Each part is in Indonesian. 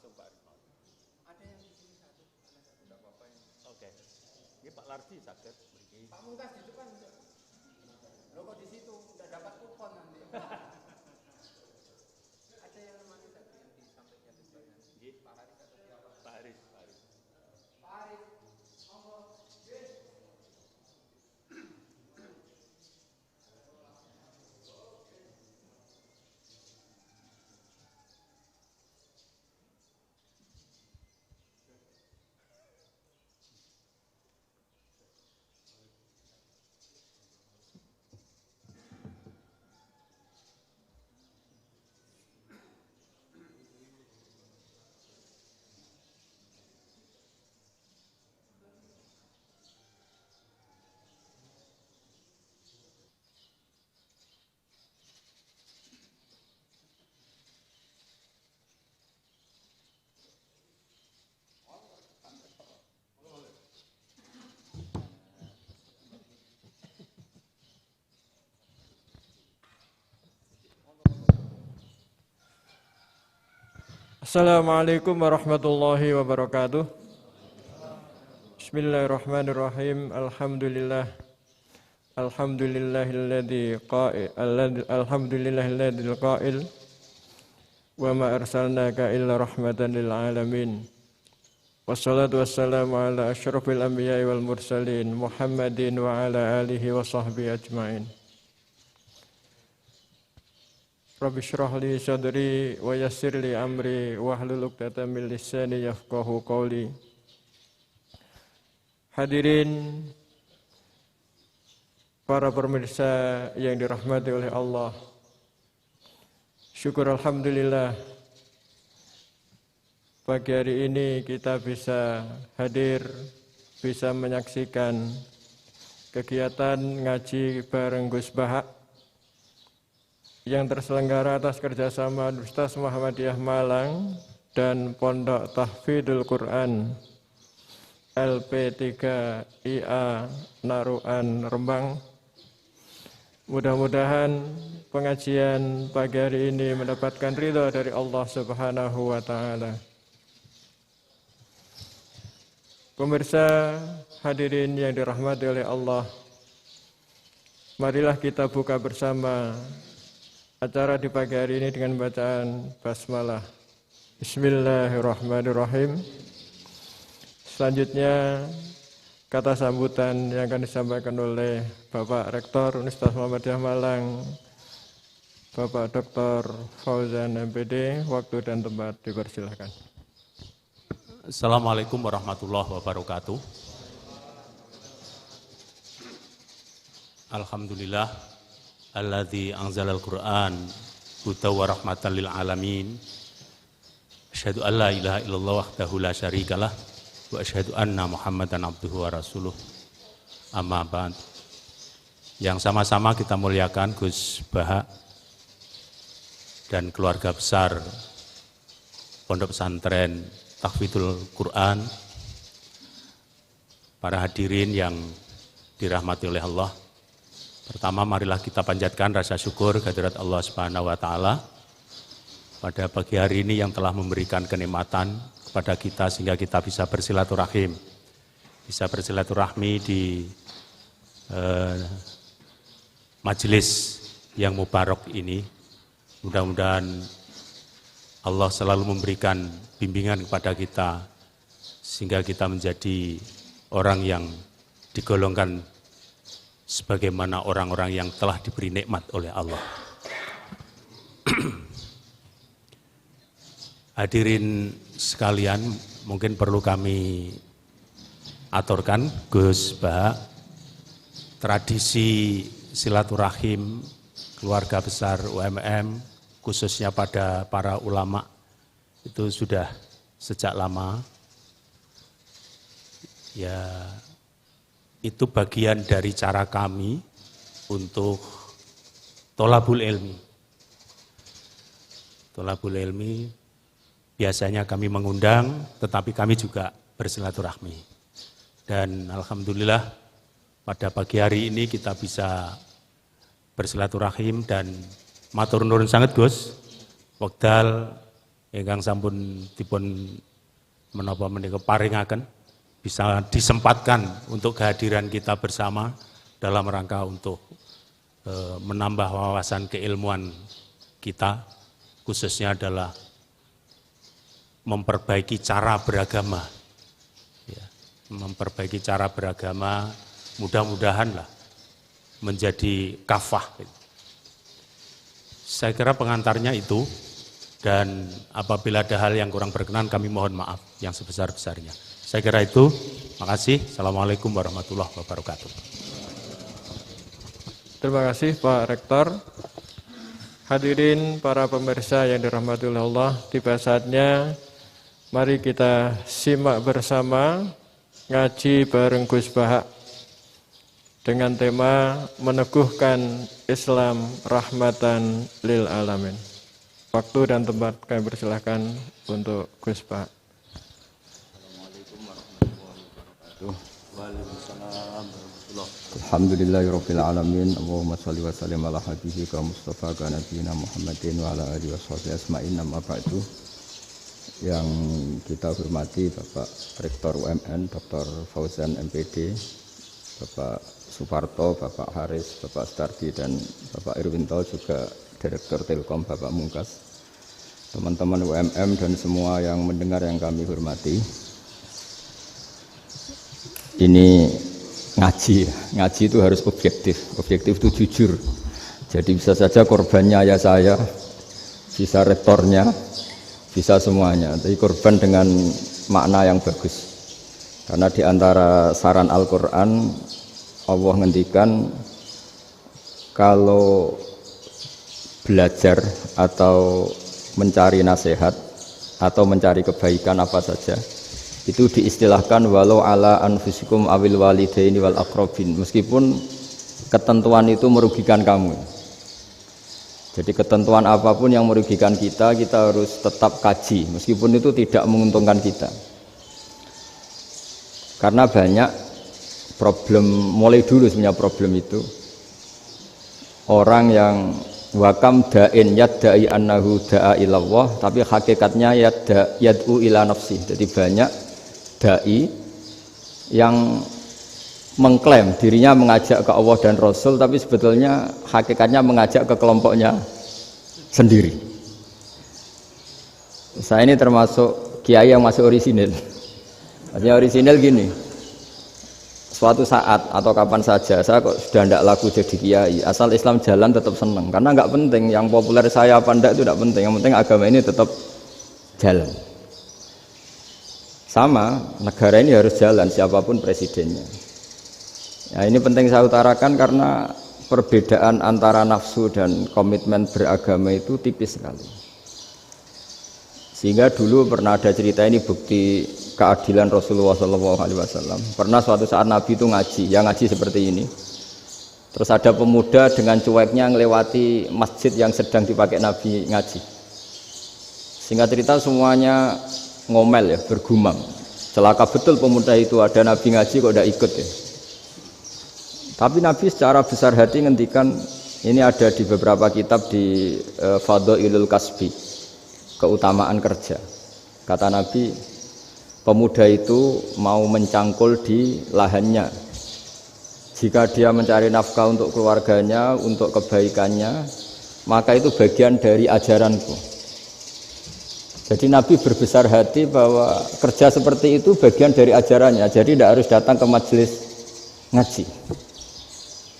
langsung Pak Aris. Ada yang di sini satu, tidak apa-apa ini. Oke. Ini Pak Lardi sakit. Pak Mungkas itu kan, lo kok di situ tidak dapat kupon nanti. Ada yang namanya tadi yang di sampingnya itu banyak. Pak Haris atau siapa? Pak Haris. Pak Haris, monggo. Assalamualaikum warahmatullahi wabarakatuh. Bismillahirrahmanirrahim. Alhamdulillahilladzi qail wa ma arsalnaka illa rahmatan lil alamin. Wassalatu wassalamu ala asyrafil anbiya'i wal mursalin Muhammadin wa ala alihi wa sahbihi ajma'in. Rabbi shrah li sadri wa yassir li amri wahlul 'uqdatam min lisani yafqahu qawli. Hadirin para pemirsa yang dirahmati oleh Allah. Syukur alhamdulillah pagi hari ini kita bisa hadir, bisa menyaksikan kegiatan ngaji bareng Gus Bahak yang terselenggara atas kerjasama Universitas Muhammadiyah Malang dan Pondok Tahfidzul Quran LP3IA Naruan Rembang. Mudah-mudahan pengajian pagi hari ini mendapatkan ridha dari Allah Subhanahu wa taala. Pemirsa hadirin yang dirahmati oleh Allah, marilah kita buka bersama acara di pagi hari ini dengan bacaan basmalah. Bismillahirrahmanirrahim. Selanjutnya kata sambutan yang akan disampaikan oleh Bapak Rektor Universitas Muhammadiyah Malang, Bapak Dr. Fauzan MPD. Waktu dan tempat dipersilakan. Assalamualaikum warahmatullahi wabarakatuh. Alhamdulillah alladzi anzalal Qur'an hudan wa rahmatan lil alamin. Asyhadu an la ilaha illallah wahdahu la syarikalah wa asyhadu anna Muhammadan abduhu wa rasuluh. Amma ba'd. Yang sama-sama kita muliakan Gus Bahak dan keluarga besar Pondok Pesantren Tahfidzul Quran, para hadirin yang dirahmati oleh Allah. Pertama, marilah kita panjatkan rasa syukur kehadirat Allah Subhanahu wa taala pada pagi hari ini yang telah memberikan kenikmatan kepada kita sehingga kita bisa bersilaturahim. Bisa bersilaturahmi di majelis yang mubarak ini. Mudah-mudahan Allah selalu memberikan bimbingan kepada kita sehingga kita menjadi orang yang digolongkan sebagaimana orang-orang yang telah diberi nikmat oleh Allah. Hadirin sekalian, mungkin perlu kami aturkan, Gus Bahak, tradisi silaturahim keluarga besar UMM, khususnya pada para ulama, itu sudah sejak lama. Ya, itu bagian dari cara kami untuk tolabul ilmi. Tolabul ilmi biasanya kami mengundang, tetapi kami juga bersilaturahmi. Dan alhamdulillah pada pagi hari ini kita bisa bersilaturahim dan matur nuwun sangat Gus. Wekdal ingkang sampun dipun menapa menika paringaken bisa disempatkan untuk kehadiran kita bersama dalam rangka untuk menambah wawasan keilmuan kita, khususnya adalah memperbaiki cara beragama. Ya, memperbaiki cara beragama, mudah-mudahan lah menjadi kafah. Saya kira pengantarnya itu, dan apabila ada hal yang kurang berkenan kami mohon maaf yang sebesar-besarnya. Saya kira itu, makasih. Assalamualaikum warahmatullahi wabarakatuh. Terima kasih Pak Rektor. Hadirin para pemirsa yang dirahmati Allah, tiba saatnya mari kita simak bersama ngaji bareng Gus Bahak dengan tema meneguhkan Islam rahmatan lil alamin. Waktu dan tempat kami persilahkan untuk Gus Bahak. Assalamualaikum warahmatullahi wabarakatuh. Waalaikumsalam. Alhamdulillahirabbil alamin. Allahumma shalli wa sallim ala habibika Mustafa ka nabiyina Muhammadin wa ala alihi washabihi asma'in. Amma ba'du. Yang kita hormati Bapak Rektor UMN Dr. Fauzan MPD, Bapak Suparto, Bapak Haris, Bapak Stardi, dan Bapak Irwinto, juga Direktur Telkom Bapak Mungkas, teman-teman UMM dan semua yang mendengar yang kami hormati. Ini ngaji itu harus objektif itu jujur. Jadi bisa saja korbannya ayah saya, bisa rektornya, bisa semuanya. Tapi korban dengan makna yang bagus. Karena di antara saran Al-Quran, Allah ngendikan kalau belajar atau mencari nasihat atau mencari kebaikan apa saja, itu diistilahkan walau ala anfusikum awil walidaini wal aqrabin, meskipun ketentuan itu merugikan kamu. Jadi ketentuan apapun yang merugikan kita harus tetap kaji, meskipun itu tidak menguntungkan kita. Karena banyak problem, mulai dulu sebenarnya problem itu orang yang wakam da'in yadda'i annahu da'a ilallah, tapi hakikatnya yad'u ila nafsi. Jadi banyak dai yang mengklaim dirinya mengajak ke Allah dan Rasul, tapi sebetulnya hakikatnya mengajak ke kelompoknya sendiri. Saya ini termasuk kiai yang masih orisinil. Artinya orisinil gini, suatu saat atau kapan saja saya kok sudah tidak laku jadi kiai, asal Islam jalan tetap senang, karena nggak penting yang populer saya apa enggak itu tidak penting, yang penting agama ini tetap jalan. Sama, negara ini harus jalan siapapun presidennya. Ya, ini penting saya utarakan karena perbedaan antara nafsu dan komitmen beragama itu tipis sekali. Sehingga dulu pernah ada cerita, ini bukti keadilan Rasulullah SAW. Pernah suatu saat Nabi itu ngaji, yang ngaji seperti ini. Terus ada pemuda dengan cueknya ngelewati masjid yang sedang dipakai Nabi ngaji. Singkat cerita semuanya ngomel ya, bergumam. Celaka betul pemuda itu, ada Nabi ngaji kok tidak ikut ya. Tapi Nabi secara besar hati ngendikan, ini ada di beberapa kitab di Fadhailul Kasbi, keutamaan kerja. Kata Nabi, pemuda itu mau mencangkul di lahannya. Jika dia mencari nafkah untuk keluarganya, untuk kebaikannya, maka itu bagian dari ajaranku. Jadi Nabi berbesar hati bahwa kerja seperti itu bagian dari ajarannya. Jadi tidak harus datang ke majelis ngaji.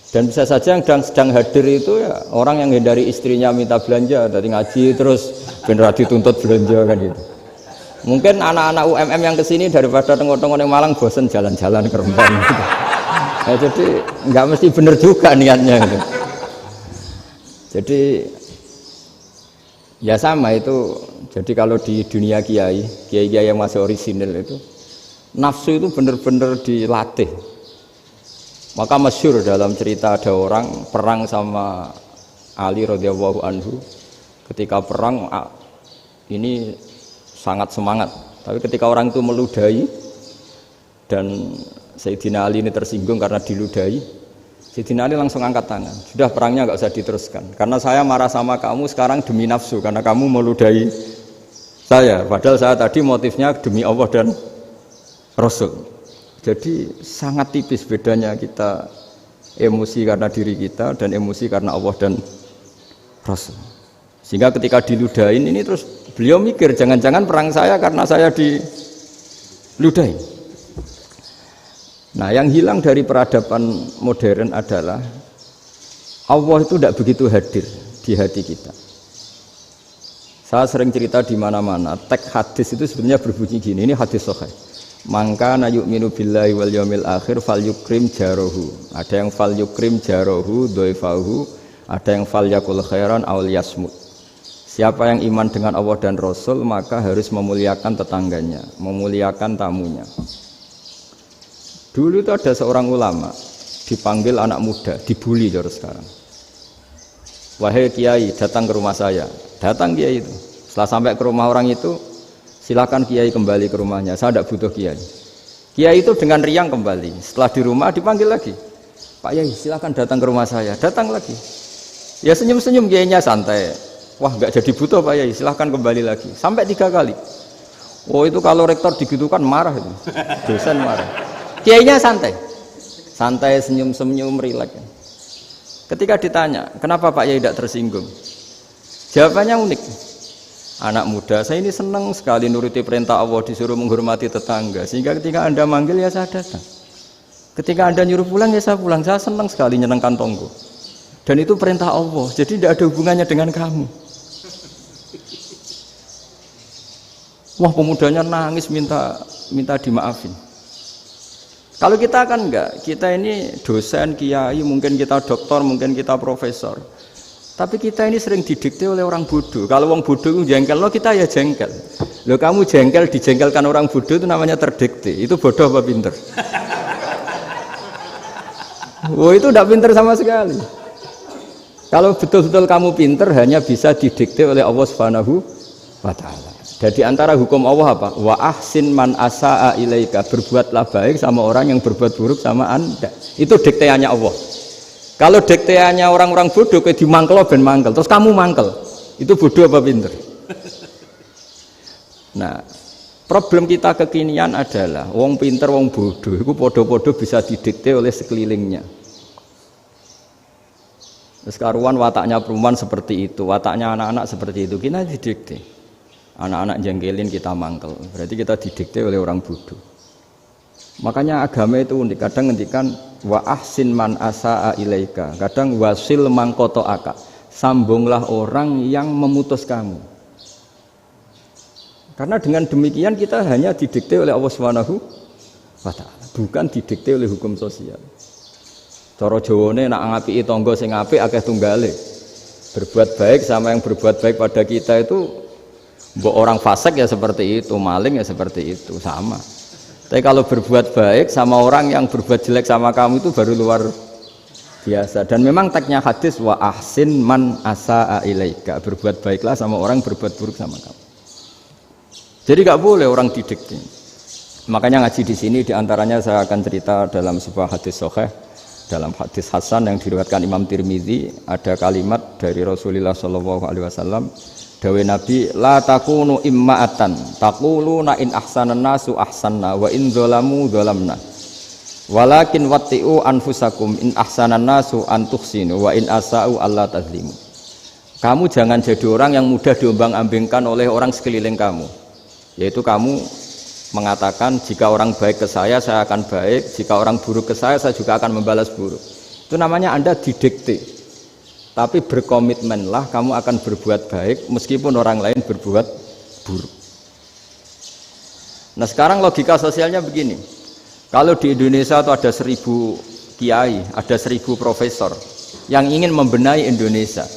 Dan bisa saja yang sedang hadir itu ya orang yang hindari istrinya minta belanja, dari ngaji terus benar dituntut belanja kan gitu. Mungkin anak-anak UMM yang kesini daripada tengok-tengok yang Malang bosan jalan-jalan ke Rembang gitu. Nah, jadi nggak mesti benar juga niatnya gitu. Jadi ya sama itu. Jadi kalau di dunia kiai yang masih orisinil itu, nafsu itu benar-benar dilatih. Maka masyhur dalam cerita ada orang perang sama Ali radhiyallahu anhu. Ketika perang ini sangat semangat, tapi ketika orang itu meludahi dan Sayyidina Ali ini tersinggung karena diludahi, Sayyidina Ali langsung angkat tangan, sudah perangnya nggak usah diteruskan, karena saya marah sama kamu sekarang demi nafsu, karena kamu meludahi Saya, padahal saya tadi motifnya demi Allah dan Rasul. Jadi sangat tipis bedanya kita emosi karena diri kita dan emosi karena Allah dan Rasul. Sehingga ketika diludahin ini terus beliau mikir jangan-jangan perang saya karena saya diludahin. Nah, yang hilang dari peradaban modern adalah Allah itu tidak begitu hadir di hati kita. Saya sering cerita di mana-mana, teks hadis itu sebenarnya berbunyi gini, ini hadis sahih. Mangka na yu'minu billahi wal yaumil akhir fal yukrim jarohu. Ada yang fal yukrim jarohu doifahu, ada yang fal yakul khairan aul yasmut. Siapa yang iman dengan Allah dan Rasul maka harus memuliakan tetangganya, memuliakan tamunya. Dulu itu ada seorang ulama dipanggil anak muda, dibully cara sekarang. Wahai kiai, datang ke rumah saya. Datang kiai itu. Setelah sampai ke rumah orang itu, silakan kiai kembali ke rumahnya. Saya tidak butuh kiai. Kiai itu dengan riang kembali. Setelah di rumah dipanggil lagi. Pak Yai, silakan datang ke rumah saya. Datang lagi. Ya senyum-senyum kiainya santai. Wah, nggak jadi butuh Pak Yai. Silakan kembali lagi. Sampai 3 kali. Oh itu kalau rektor digitukan marah itu. Dosen marah. Kiainya santai. Santai, senyum-senyum, rileks. Ketika ditanya, kenapa Pak Yai tidak tersinggung? Jawabannya unik. Anak muda, saya ini senang sekali nuruti perintah Allah, disuruh menghormati tetangga. Sehingga ketika Anda manggil, ya saya datang. Ketika Anda nyuruh pulang, ya saya pulang. Saya senang sekali nyenengkan tonggo. Dan itu perintah Allah, jadi tidak ada hubungannya dengan kamu. Wah, pemudanya nangis minta dimaafin. Kalau kita kan enggak, kita ini dosen, kiai, mungkin kita doktor, mungkin kita profesor. Tapi kita ini sering didikte oleh orang bodoh. Kalau orang bodoh itu jengkel, lo kita ya jengkel. Lo kamu jengkel, dijengkelkan orang bodoh itu namanya terdikte. Itu bodoh apa pinter? Wah itu tidak pinter sama sekali. Kalau betul-betul kamu pinter, hanya bisa didikte oleh Allah Subhanahu wa Ta'ala. Jadi antara hukum Allah apa? Wa ahsin man asa'a ilaika, berbuatlah baik sama orang yang berbuat buruk sama Anda. Itu dikteannya Allah. Kalau dikteannya orang-orang bodoh kayak dimangkel ben mangkel, terus kamu mangkel. Itu bodoh apa pinter? Nah, problem kita kekinian adalah wong pinter wong bodoh itu podo-podo bisa didikte oleh sekelilingnya. Sekarang wataknya perempuan seperti itu, wataknya anak-anak seperti itu, kita didikte. Anak-anak jengkelin kita mangkel, berarti kita didikte oleh orang bodoh. Makanya agama itu unik, kadang ngendikan wa ahsin man asa'a ilaika, kadang wasil man qata'aka, sambunglah orang yang memutus kamu. Karena dengan demikian kita hanya didikte oleh Allah Subhanahu wa Ta'ala, bukan didikte oleh hukum sosial. Cara Jawane nak ngapiki tangga sing apik akeh tunggale. Berbuat baik sama yang berbuat baik pada kita itu mbok orang fasik ya seperti itu, maling ya seperti itu, sama. Tapi kalau berbuat baik sama orang yang berbuat jelek sama kamu itu baru luar biasa. Dan memang teksnya hadis wa ahsin man asa'a ilaika, berbuat baiklah sama orang berbuat buruk sama kamu. Jadi nggak boleh orang didikte. Makanya ngaji di sini diantaranya saya akan cerita dalam sebuah hadis sahih, dalam hadis hasan yang diriwayatkan Imam Tirmidzi, ada kalimat dari Rasulullah SAW. Dawe Nabi, la takunu imma'atan taquluna in ahsanan nasu ahsanna wa in zalamu zalamna walakin watti'u anfusakum in ahsanan nasu an tuhsinu wa in asa'u alla tazlimu. Kamu jangan jadi orang yang mudah diombang-ambingkan oleh orang sekeliling kamu, yaitu kamu mengatakan jika orang baik ke saya akan baik, jika orang buruk ke saya juga akan membalas buruk. Itu namanya Anda didikte. Tapi berkomitmenlah kamu akan berbuat baik meskipun orang lain berbuat buruk. Nah sekarang logika sosialnya begini. Kalau di Indonesia itu ada 1000 kiai, ada 1000 profesor yang ingin membenahi Indonesia.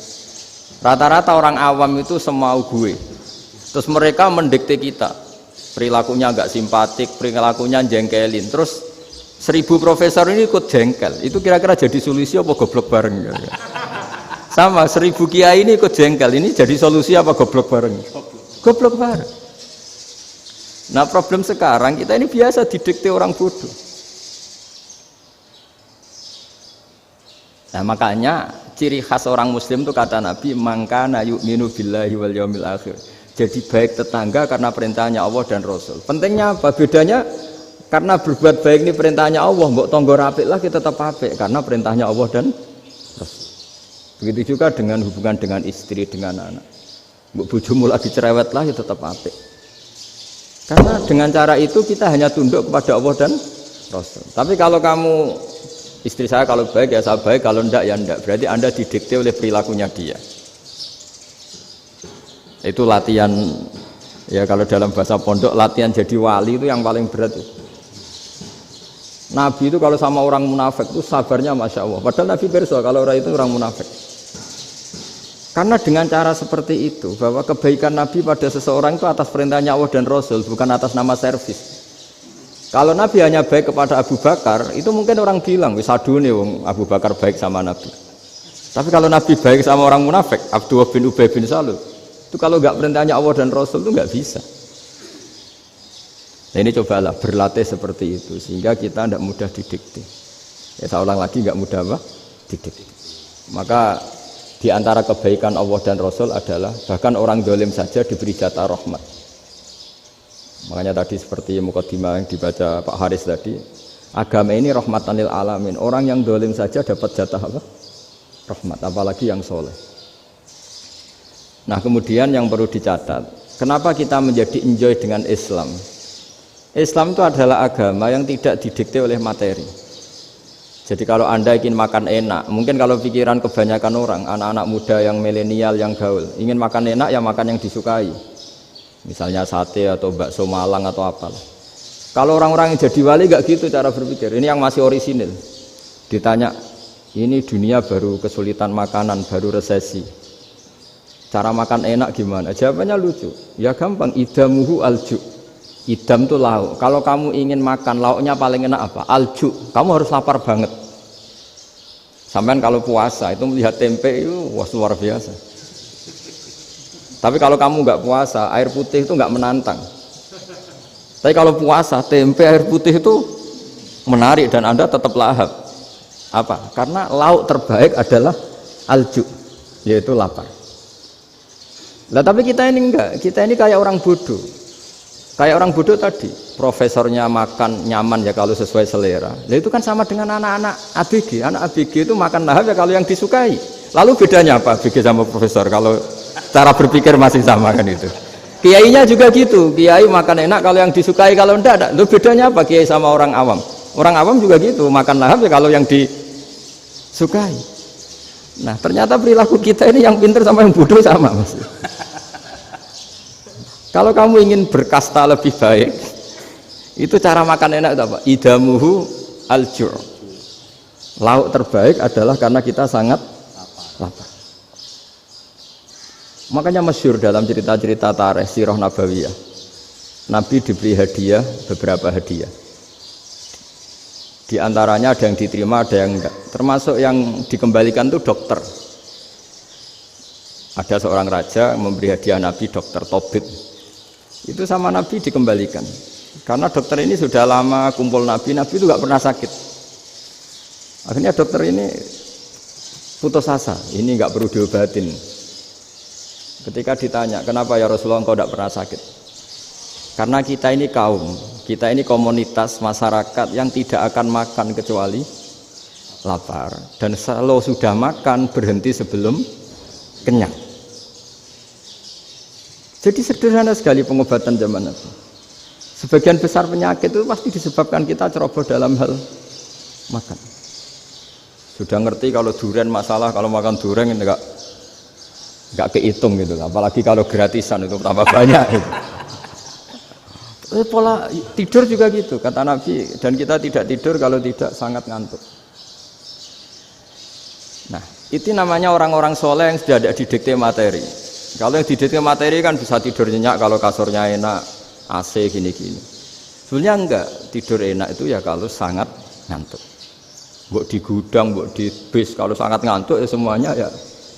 Rata-rata orang awam itu semau gue. Terus mereka mendikte kita. Perilakunya agak simpatik, perilakunya jengkelin. Terus 1000 profesor ini ikut jengkel. Itu kira-kira jadi solusi apa goblok bareng? Sama 1000 kiai ini ikut jengkel, ini jadi solusi apa goblok bareng? Goblok bareng. Nah problem sekarang kita ini biasa didikte orang bodoh. Nah makanya ciri khas orang muslim itu kata Nabi, mangkana yu'minu billahi wal yaumil akhir. Jadi baik tetangga karena perintahnya Allah dan Rasul. Pentingnya apa? Bedanya karena berbuat baik ini perintahnya Allah, mbok tonggo apik lah kita tetap apik karena perintahnya Allah dan Rasul. Begitu juga dengan hubungan dengan istri, dengan anak. Mbok bojomu lagi cerewet lah ya tetap apik. Karena dengan cara itu kita hanya tunduk kepada Allah dan Rasul. Tapi kalau kamu, istri saya kalau baik ya saya baik, kalau enggak ya enggak. Berarti Anda didikte oleh perilakunya dia. Itu latihan, ya kalau dalam bahasa pondok latihan jadi wali itu yang paling berat itu. Nabi itu kalau sama orang munafik itu sabarnya Masya Allah. Padahal Nabi berso kalau orang itu orang munafik. Karena dengan cara seperti itu, bahwa kebaikan Nabi pada seseorang itu atas perintahnya Allah dan Rasul, bukan atas nama servis. Kalau Nabi hanya baik kepada Abu Bakar, itu mungkin orang bilang, wis adune wong Abu Bakar baik sama Nabi. Tapi kalau Nabi baik sama orang munafik, Abdullah bin Ubay bin Salul, itu kalau nggak perintahnya Allah dan Rasul itu nggak bisa. Nah ini cobalah berlatih seperti itu sehingga kita tidak mudah didikte. Ya saya ulang lagi nggak mudah apa? Didikte. Maka di antara kebaikan Allah dan Rasul adalah bahkan orang dolim saja diberi jatah rahmat. Makanya tadi seperti mukadimah yang dibaca Pak Haris tadi, agama ini rahmatan lil alamin. Orang yang dolim saja dapat jatah apa? Rahmat, apalagi yang soleh. Nah kemudian yang perlu dicatat, kenapa kita menjadi enjoy dengan Islam? Islam itu adalah agama yang tidak didikte oleh materi. Jadi kalau Anda ingin makan enak, mungkin kalau pikiran kebanyakan orang, anak-anak muda yang milenial, yang gaul, ingin makan enak ya makan yang disukai. Misalnya sate atau bakso Malang atau apalah. Kalau orang-orang yang jadi wali gak gitu cara berpikir. Ini yang masih orisinil. Ditanya, ini dunia baru kesulitan makanan, baru resesi. Cara makan enak gimana? Jawabannya lucu. Ya gampang, idamuhu alju. Idam itu lauk. Kalau kamu ingin makan lauknya paling enak apa? Alju. Kamu harus lapar banget. Sampai kalau puasa itu melihat tempe itu wah luar biasa. Tapi kalau kamu nggak puasa, air putih itu nggak menantang. Tapi kalau puasa, tempe air putih itu menarik dan Anda tetap lahap. Apa? Karena lauk terbaik adalah alju, yaitu lapar. Lah tapi kita ini enggak, kita ini kayak orang bodoh. Kayak orang bodoh tadi, profesornya makan nyaman ya kalau sesuai selera. Lah itu kan sama dengan anak-anak ABG. Anak ABG itu makan lahap ya kalau yang disukai. Lalu bedanya apa ABG sama profesor? Kalau cara berpikir masih sama kan itu. Kiainya juga gitu. Kiai makan enak kalau yang disukai, kalau enggak. Lalu bedanya apa kiai sama orang awam? Orang awam juga gitu, makan lahap ya kalau yang disukai. Nah ternyata perilaku kita ini yang pintar sama yang bodoh sama mas. Kalau kamu ingin berkasta lebih baik, itu cara makan enak itu apa? Idamuhu aljur. Lauk terbaik adalah karena kita sangat lapar. Makanya masyhur dalam cerita-cerita tarikh sirah nabawiyah, Nabi diberi hadiah, beberapa hadiah. Di antaranya ada yang diterima, ada yang enggak. Termasuk yang dikembalikan itu dokter. Ada seorang raja memberi hadiah Nabi dokter Tobit. Itu sama Nabi dikembalikan. Karena dokter ini sudah lama kumpul Nabi itu nggak pernah sakit. Akhirnya dokter ini putus asa, ini nggak perlu diobatin. Ketika ditanya, kenapa ya Rasulullah engkau tidak pernah sakit? Karena kita ini kaum, kita ini komunitas masyarakat yang tidak akan makan kecuali lapar. Dan kalau sudah makan berhenti sebelum kenyang. Jadi sederhana sekali pengobatan zaman Nabi. Sebagian besar penyakit itu pasti disebabkan kita ceroboh dalam hal makan. Sudah ngerti kalau durian masalah, kalau makan durian enggak kehitung gitu. Apalagi kalau gratisan itu tambah banyak gitu. Pola tidur juga gitu kata Nabi, dan kita tidak tidur kalau tidak sangat ngantuk. Nah, itu namanya orang-orang soleh yang sudah tidak didikte materi. Kalau yang didikte materi kan bisa tidur nyenyak kalau kasurnya enak, AC gini-gini. Sebenarnya enggak, tidur enak itu ya kalau sangat ngantuk. Mbok di gudang, mbok di bis, kalau sangat ngantuk ya semuanya ya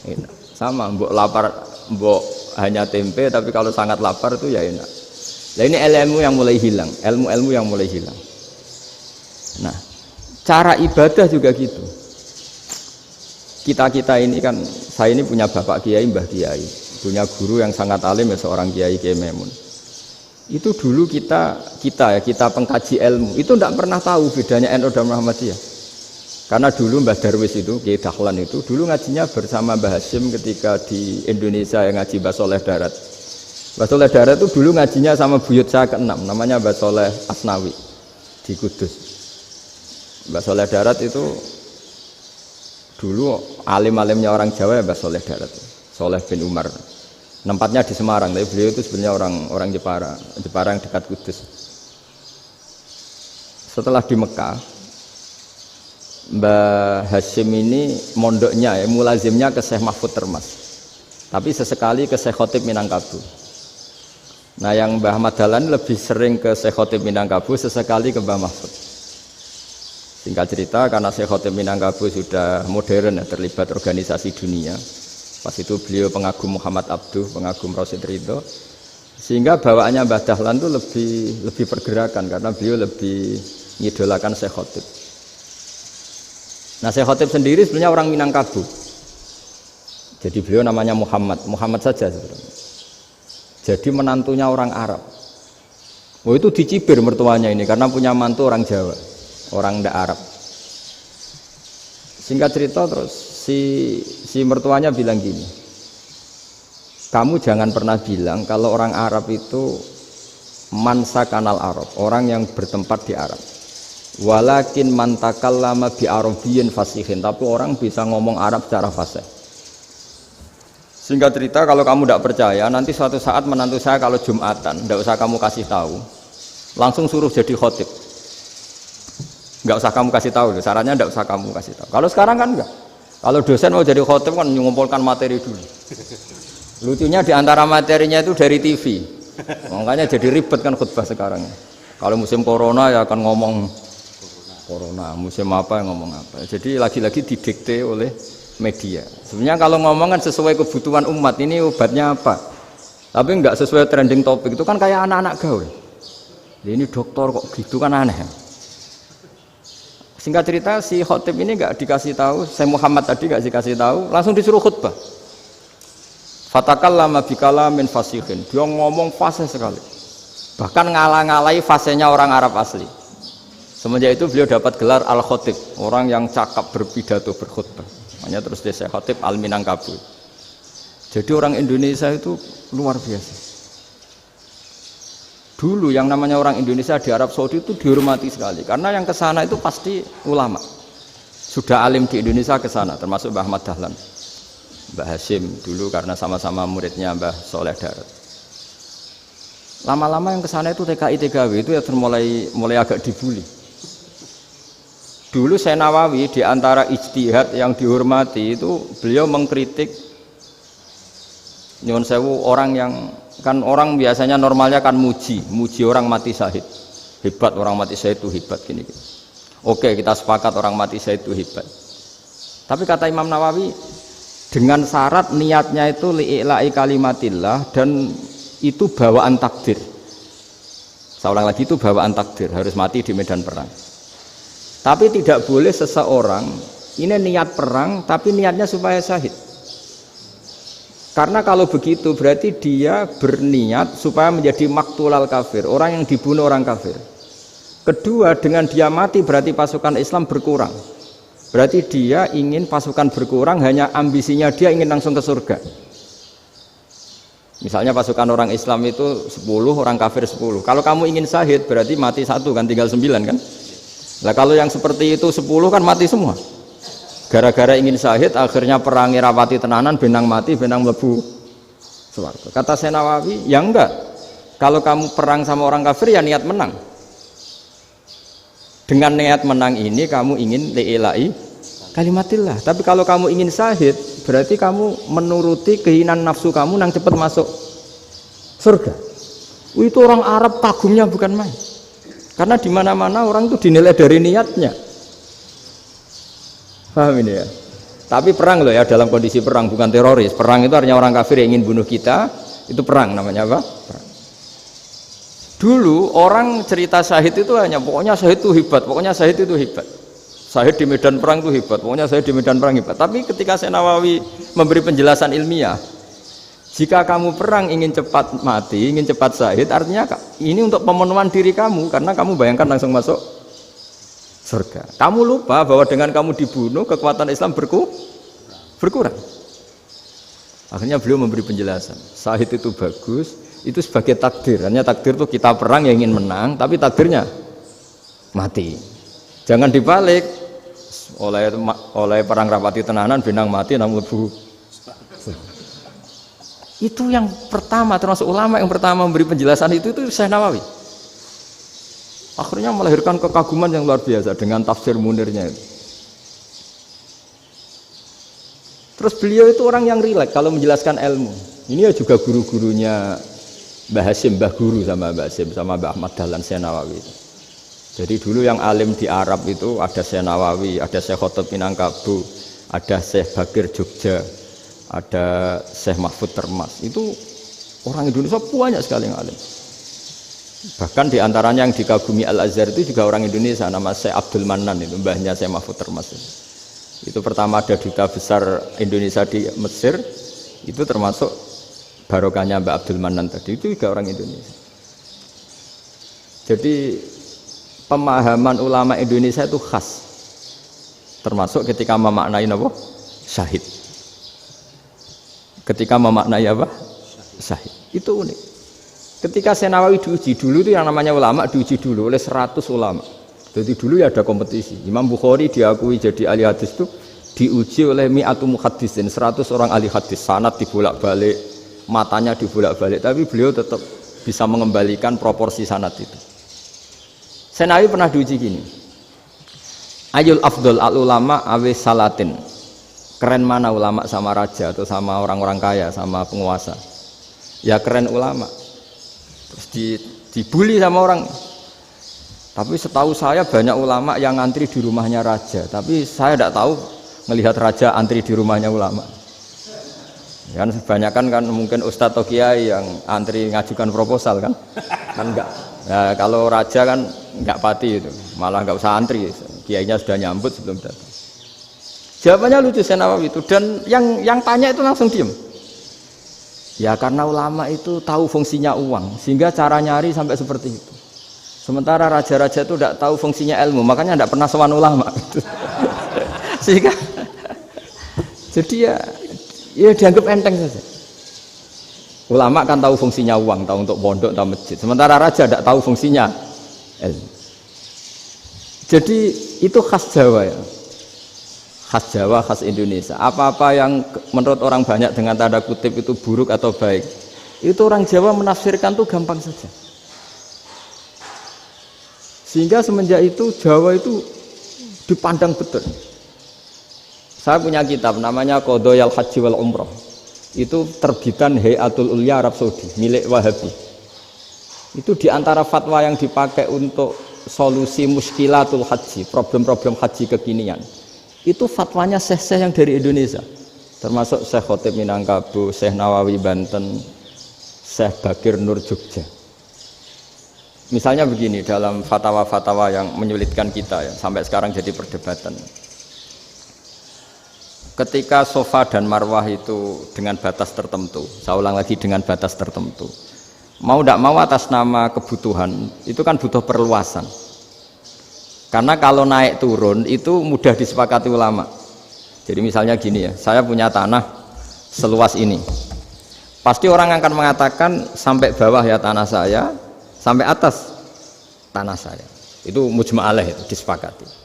enak. Sama, mbok lapar, mbok hanya tempe, tapi kalau sangat lapar itu ya enak. Nah ini ilmu yang mulai hilang, ilmu-ilmu yang mulai hilang. Nah, cara ibadah juga gitu. Kita ini kan, saya ini punya bapak kiai, mbah kiai. punya guru yang sangat alim ya seorang Kiai Maimun. Itu dulu kita pengkaji ilmu itu tidak pernah tahu bedanya NU dan Muhammadiyah. Karena dulu Mbah Darwis itu, Kiai Dahlan itu dulu ngajinya bersama Mbah Hasyim ketika di Indonesia yang ngaji Mbah Soleh Darat. Mbah Soleh Darat itu dulu ngajinya sama buyut saya ke-6 namanya Mbah Soleh Asnawi di Kudus. Mbah Soleh Darat itu dulu alim-alimnya orang Jawa ya Mbah Soleh Darat, Soleh bin Umar. Tempatnya di Semarang, tapi beliau itu sebenarnya orang Jepara yang dekat Kudus. Setelah di Mekah, Mbah Hasyim ini mondoknya ya, mulazimnya ke Syekh Mahfud Termas. Tapi sesekali ke Syekh Khotib Minangkabau. Nah yang Mbah Ahmad Dahlan lebih sering ke Syekh Khotib Minangkabau, sesekali ke Mbah Mahfud. Singkat cerita, karena Syekh Khotib Minangkabau sudah modern ya, terlibat organisasi dunia. Pas itu beliau pengagum Muhammad Abduh, pengagum Rasid Ridho, sehingga bawaannya Mbah Dahlan itu lebih pergerakan karena beliau lebih ngidolakan Syekh Khotib. Nah Syekh Khotib sendiri sebenarnya orang Minangkabau. Jadi beliau namanya Muhammad saja sebenarnya. Jadi menantunya orang Arab. Oh itu dicibir mertuanya ini karena punya mantu orang Jawa, orang ndak Arab. Singkat cerita terus si mertuanya bilang gini, kamu jangan pernah bilang kalau orang Arab itu mansa kanal Arab, orang yang bertempat di Arab. Walakin mantakallama bi arabiyyin fasihin, tapi orang bisa ngomong Arab secara fasih. Singkat cerita, kalau kamu tidak percaya, nanti suatu saat menantu saya kalau Jumatan, tidak usah kamu kasih tahu, langsung suruh jadi khotib. Nggak usah kamu kasih tahu, sarannya nggak usah kamu kasih tahu. Kalau sekarang kan enggak. Kalau dosen mau jadi khotib kan mengumpulkan materi dulu. Lucunya di antara materinya itu dari TV. Makanya jadi ribet kan khutbah sekarang. Kalau musim corona ya akan ngomong corona, musim apa yang ngomong apa. Jadi lagi-lagi didikte oleh media. Sebenarnya kalau ngomong kan sesuai kebutuhan umat, ini obatnya apa. Tapi enggak sesuai trending topik, itu kan kayak anak-anak gaul. Ini dokter kok gitu kan aneh. Singkat cerita si khotib ini enggak dikasih tahu, saya Muhammad tadi enggak dikasih tahu, langsung disuruh khutbah. Fatakallama bikalamin fasihin. Dia ngomong fasih sekali. Bahkan ngalah-ngalahi fasihnya orang Arab asli. Semenjak itu beliau dapat gelar Al-Khotib, orang yang cakap berpidato berkhutbah. Makanya terus dia Khotib Al-Minangkabau. Jadi orang Indonesia itu luar biasa. Dulu yang namanya orang Indonesia di Arab Saudi itu dihormati sekali karena yang ke sana itu pasti ulama. Sudah alim di Indonesia ke sana, termasuk Mbah Ahmad Dahlan, Mbah Hasyim dulu karena sama-sama muridnya Mbah Soleh Darat. Lama-lama yang ke sana itu TKI TKW itu ya mulai agak dibully. Dulu Syekh Nawawi di antara ijtihad yang dihormati itu beliau mengkritik nyuwun sewu orang yang kan orang biasanya normalnya kan muji orang mati syahid. Hebat orang mati syahid itu hebat gini. Oke, kita sepakat orang mati syahid itu hebat. Tapi kata Imam Nawawi dengan syarat niatnya itu li'ila'i kalimatillah dan itu bawaan takdir. Saya ulang lagi, itu bawaan takdir, harus mati di medan perang. Tapi tidak boleh seseorang ini niat perang tapi niatnya supaya syahid. Karena kalau begitu berarti dia berniat supaya menjadi maktulal kafir, orang yang dibunuh orang kafir. Kedua, dengan dia mati berarti pasukan Islam berkurang. Berarti dia ingin pasukan berkurang, hanya ambisinya dia ingin langsung ke surga. Misalnya pasukan orang Islam itu 10, orang kafir 10. Kalau kamu ingin syahid berarti mati 1 kan, tinggal 9 kan. Nah kalau yang seperti itu 10 kan mati semua. Gara-gara ingin syahid akhirnya perangi rapati tenanan, benang mati, benang mlebu swarga. Kata Syekh Nawawi, ya enggak. Kalau kamu perang sama orang kafir ya niat menang. Dengan niat menang ini kamu ingin li'ila'i kalimatillah. Tapi kalau kamu ingin syahid berarti kamu menuruti keinginan nafsu kamu yang cepat masuk surga. Itu orang Arab kagumnya bukan main. Karena di mana-mana orang itu dinilai dari niatnya. Paham ini ya? Tapi perang loh ya, dalam kondisi perang, bukan teroris. Perang itu artinya orang kafir yang ingin bunuh kita, itu perang namanya apa? Perang. Dulu orang cerita syahid itu hanya pokoknya syahid itu hebat, pokoknya syahid itu hebat. Syahid di medan perang itu hebat, pokoknya syahid di medan perang hebat. Tapi ketika Syekh Nawawi memberi penjelasan ilmiah, Jika kamu perang ingin cepat mati, ingin cepat syahid, artinya ini untuk pemenuhan diri kamu, karena kamu bayangkan langsung masuk surga. Kamu lupa bahwa dengan kamu dibunuh, kekuatan Islam berkurang. Akhirnya beliau memberi penjelasan, syahid itu bagus, itu sebagai takdir. Hanya takdir itu kita perang yang ingin menang, tapi takdirnya mati. Jangan dibalik, oleh perang rapati tenanan, benang mati, namun lebu. Itu yang pertama, termasuk ulama yang pertama memberi penjelasan itu Syekh Nawawi. Akhirnya melahirkan kekaguman yang luar biasa dengan tafsir Munirnya itu. Terus beliau itu orang yang rileks kalau menjelaskan ilmu. Ini ya juga guru-gurunya Mbah Hasyim, Mbah Guru sama Mbah Hasyim sama Mbah Ahmad Dahlan Syekh Nawawi itu. Jadi dulu yang alim di Arab itu ada Syekh Nawawi, ada Syekh Khotib Minangkabau, ada Syekh Bakir Jogja, ada Syekh Mahfud Termas. Itu orang Indonesia banyak sekali yang alim. Bahkan diantaranya yang dikagumi Al-Azhar itu juga orang Indonesia, nama Syekh Abdul Manan, itu mbahnya Syekh Mahfud Termas. Itu pertama ada duta besar Indonesia di Mesir, itu termasuk barokahnya Mbak Abdul Manan tadi, itu juga orang Indonesia. Jadi pemahaman ulama Indonesia itu khas, termasuk ketika memaknai apa? Syahid. Ketika memaknai apa? Syahid. Itu unik. Ketika Syekh Nawawi diuji dulu itu yang namanya ulama diuji dulu oleh 100 ulama. Jadi dulu ya ada kompetisi. Imam Bukhari diakui jadi ahli hadis itu diuji oleh mi'atu muhaddisin, 100 orang ahli hadis, sanad dibolak-balik, matanya dibolak-balik, tapi beliau tetap bisa mengembalikan proporsi sanad itu. Syekh Nawawi pernah diuji gini. Ayul afdol al ulama awe salatin. Keren mana ulama sama raja atau sama orang-orang kaya, sama penguasa? Ya keren ulama. Terus dibully sama orang. Tapi setahu saya banyak ulama yang antri di rumahnya raja, tapi saya tidak tahu melihat raja antri di rumahnya ulama. Kan kebanyakan kan mungkin ustadz atau kiai yang antri ngajukan proposal kan enggak. Ya, kalau raja kan enggak pati itu, malah enggak usah antri, kiainya sudah nyambut sebelum datang. Jawabannya lucu Syekh Nawawi itu, dan yang tanya itu langsung diem. Ya karena ulama itu tahu fungsinya uang, sehingga cara nyari sampai seperti itu. Sementara raja-raja itu tidak tahu fungsinya ilmu, makanya tidak pernah sowan ulama. Sehingga jadi ya dianggap enteng saja. Ulama kan tahu fungsinya uang, tahu untuk pondok, tahu masjid. Sementara raja tidak tahu fungsinya ilmu. Jadi itu khas Jawa ya. Khas Jawa, khas Indonesia. Apa-apa yang menurut orang banyak dengan tanda kutip itu buruk atau baik, itu orang Jawa menafsirkan tuh gampang saja. Sehingga semenjak itu Jawa itu dipandang betul. Saya punya kitab namanya Qadhayal Haji wal Umrah. Itu terbitan Hayatul Ulya Arab Saudi, milik Wahabi. Itu diantara fatwa yang dipakai untuk solusi muskilatul haji, problem-problem haji kekinian. Itu fatwanya syekh-syekh yang dari Indonesia, termasuk Syekh Khotib Minangkabau, Syekh Nawawi Banten, Syekh Bakir Nur Jogja. Misalnya begini, dalam fatwa-fatwa yang menyulitkan kita ya, sampai sekarang jadi perdebatan. Ketika Safa dan Marwah itu dengan batas tertentu, saya ulang lagi dengan batas tertentu, mau tidak mau atas nama kebutuhan, itu kan butuh perluasan. Karena kalau naik turun itu mudah disepakati ulama. Jadi misalnya gini ya, saya punya tanah seluas ini. Pasti orang akan mengatakan sampai bawah ya tanah saya, sampai atas tanah saya. Itu mujma' alaih, itu disepakati.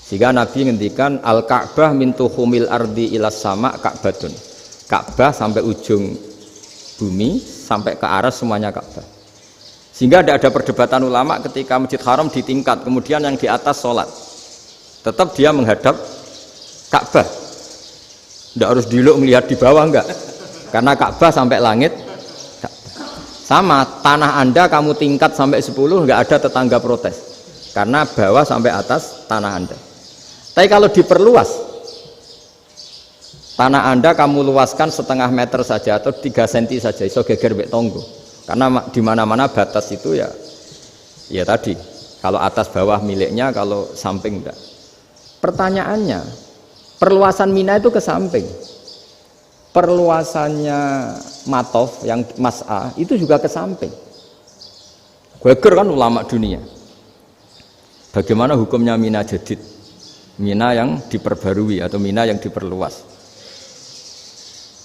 Sehingga Nabi ngendikan al-Ka'bah min tuhumil ardi ilas sama Ka'batun. Ka'bah sampai ujung bumi, sampai ke aras semuanya Ka'bah. Sehingga tidak ada perdebatan ulama ketika Masjid Haram di tingkat, kemudian yang di atas sholat. Tetap dia menghadap Ka'bah. Tidak harus diluk melihat di bawah, enggak. Karena Ka'bah sampai langit. Sama, tanah Anda kamu tingkat sampai 10, enggak ada tetangga protes. Karena bawah sampai atas tanah Anda. Tapi kalau diperluas, tanah Anda kamu luaskan setengah meter saja atau 3 cm saja, iso geger mbek tonggo. Karena di mana-mana batas itu ya tadi, kalau atas bawah miliknya, kalau samping enggak. Pertanyaannya, perluasan Mina itu ke samping. perluasannya matof yang mas'ah itu juga ke samping. Geger kan ulama dunia. Bagaimana hukumnya mina jadid? Mina yang diperbarui atau mina yang diperluas.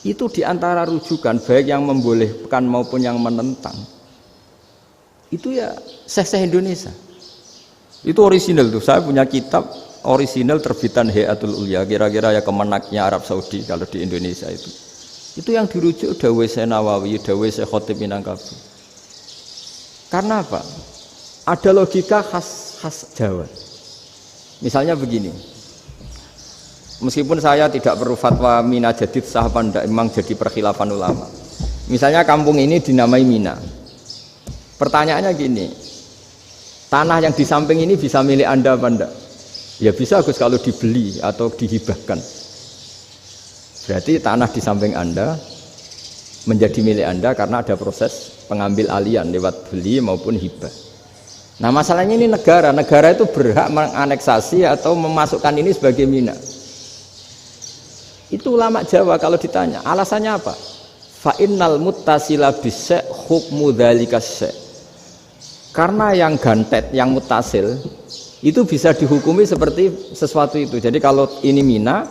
Itu diantara rujukan baik yang membolehkan maupun yang menentang. Itu ya syekh-syekh Indonesia. Itu orisinal tuh. Saya punya kitab orisinal terbitan Hayatul Ulya, kira-kira ya kemenaknya Arab Saudi kalau di Indonesia itu. Itu yang dirujuk dawuh Syekh Nawawi, dawuh Syekh Khatib Minangkabau. Karena apa? Ada logika khas Jawa. Misalnya begini. Meskipun saya tidak perlu fatwa mina jadid sah apa enggak, memang jadi perkhilafan ulama. Misalnya kampung ini dinamai Mina. Pertanyaannya gini, tanah yang di samping ini bisa milik Anda apa enggak? Ya bisa Gus kalau dibeli atau dihibahkan. Berarti tanah di samping Anda menjadi milik Anda karena ada proses pengambil alian lewat beli maupun hibah. Nah masalahnya ini negara itu berhak menganeksasi atau memasukkan ini sebagai Mina. Itu ulama Jawa kalau ditanya, alasannya apa? Fa innal muttasila bis-syai' hukmu dzalika syai'. Karena yang gantet, yang mutasil itu bisa dihukumi seperti sesuatu itu. Jadi kalau ini Mina,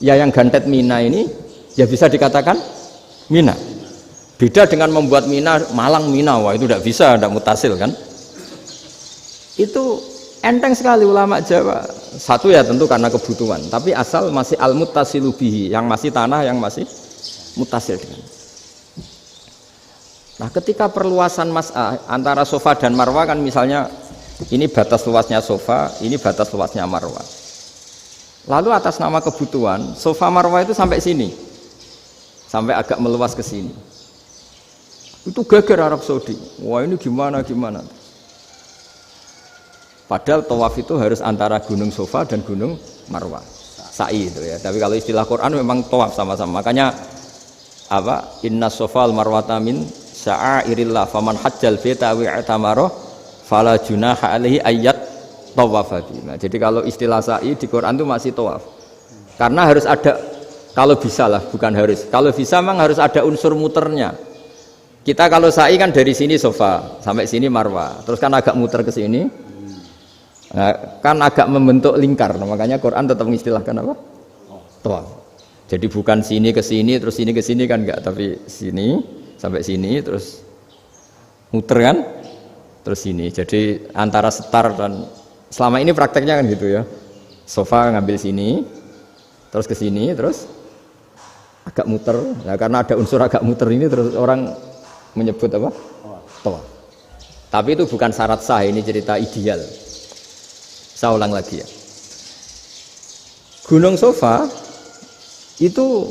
ya yang gantet Mina ini ya bisa dikatakan Mina. Beda dengan membuat Mina Malang Mina, wah itu tidak bisa, tidak mutasil kan? Itu enteng sekali ulama Jawa. Satu ya tentu karena kebutuhan, tapi asal masih al-muttasilu bihi, yang masih tanah yang masih mutasil dengan. Nah, ketika perluasan mas'ah antara sofa dan marwah kan misalnya ini batas luasnya sofa, ini batas luasnya marwah. Lalu atas nama kebutuhan, sofa marwah itu sampai sini. Sampai agak meluas ke sini. Itu geger Arab Saudi. Wah, ini gimana? Padahal tawaf itu harus antara gunung Sofa dan gunung Marwah. Sa'i itu ya. Tapi kalau istilah Quran memang tawaf sama-sama. Makanya apa? Inna Sofa al-Marwata min sya'airillah faman hajjal baita wa i'tamara fala junaha alaihi ayyat tawafa bima. Jadi kalau istilah sa'i di Quran itu masih tawaf. Karena harus ada, kalau bisa lah, bukan harus. Kalau bisa memang harus ada unsur muternya. Kita kalau sa'i kan dari sini Sofa sampai sini Marwah. Terus kan agak muter ke sini. Nah, kan agak membentuk lingkar, nah, makanya Quran tetap mengistilahkan apa? Tawaf. Jadi bukan sini ke sini terus sini ke sini kan enggak, tapi sini sampai sini terus muter kan, terus sini. Jadi antara setar dan selama ini prakteknya kan gitu ya. Sofa ngambil sini, terus ke sini, terus agak muter. Nah, karena ada unsur agak muter ini terus orang menyebut apa? Tawaf. Tapi itu bukan syarat sah, ini cerita ideal. Saya ulang lagi ya. Gunung Sofa itu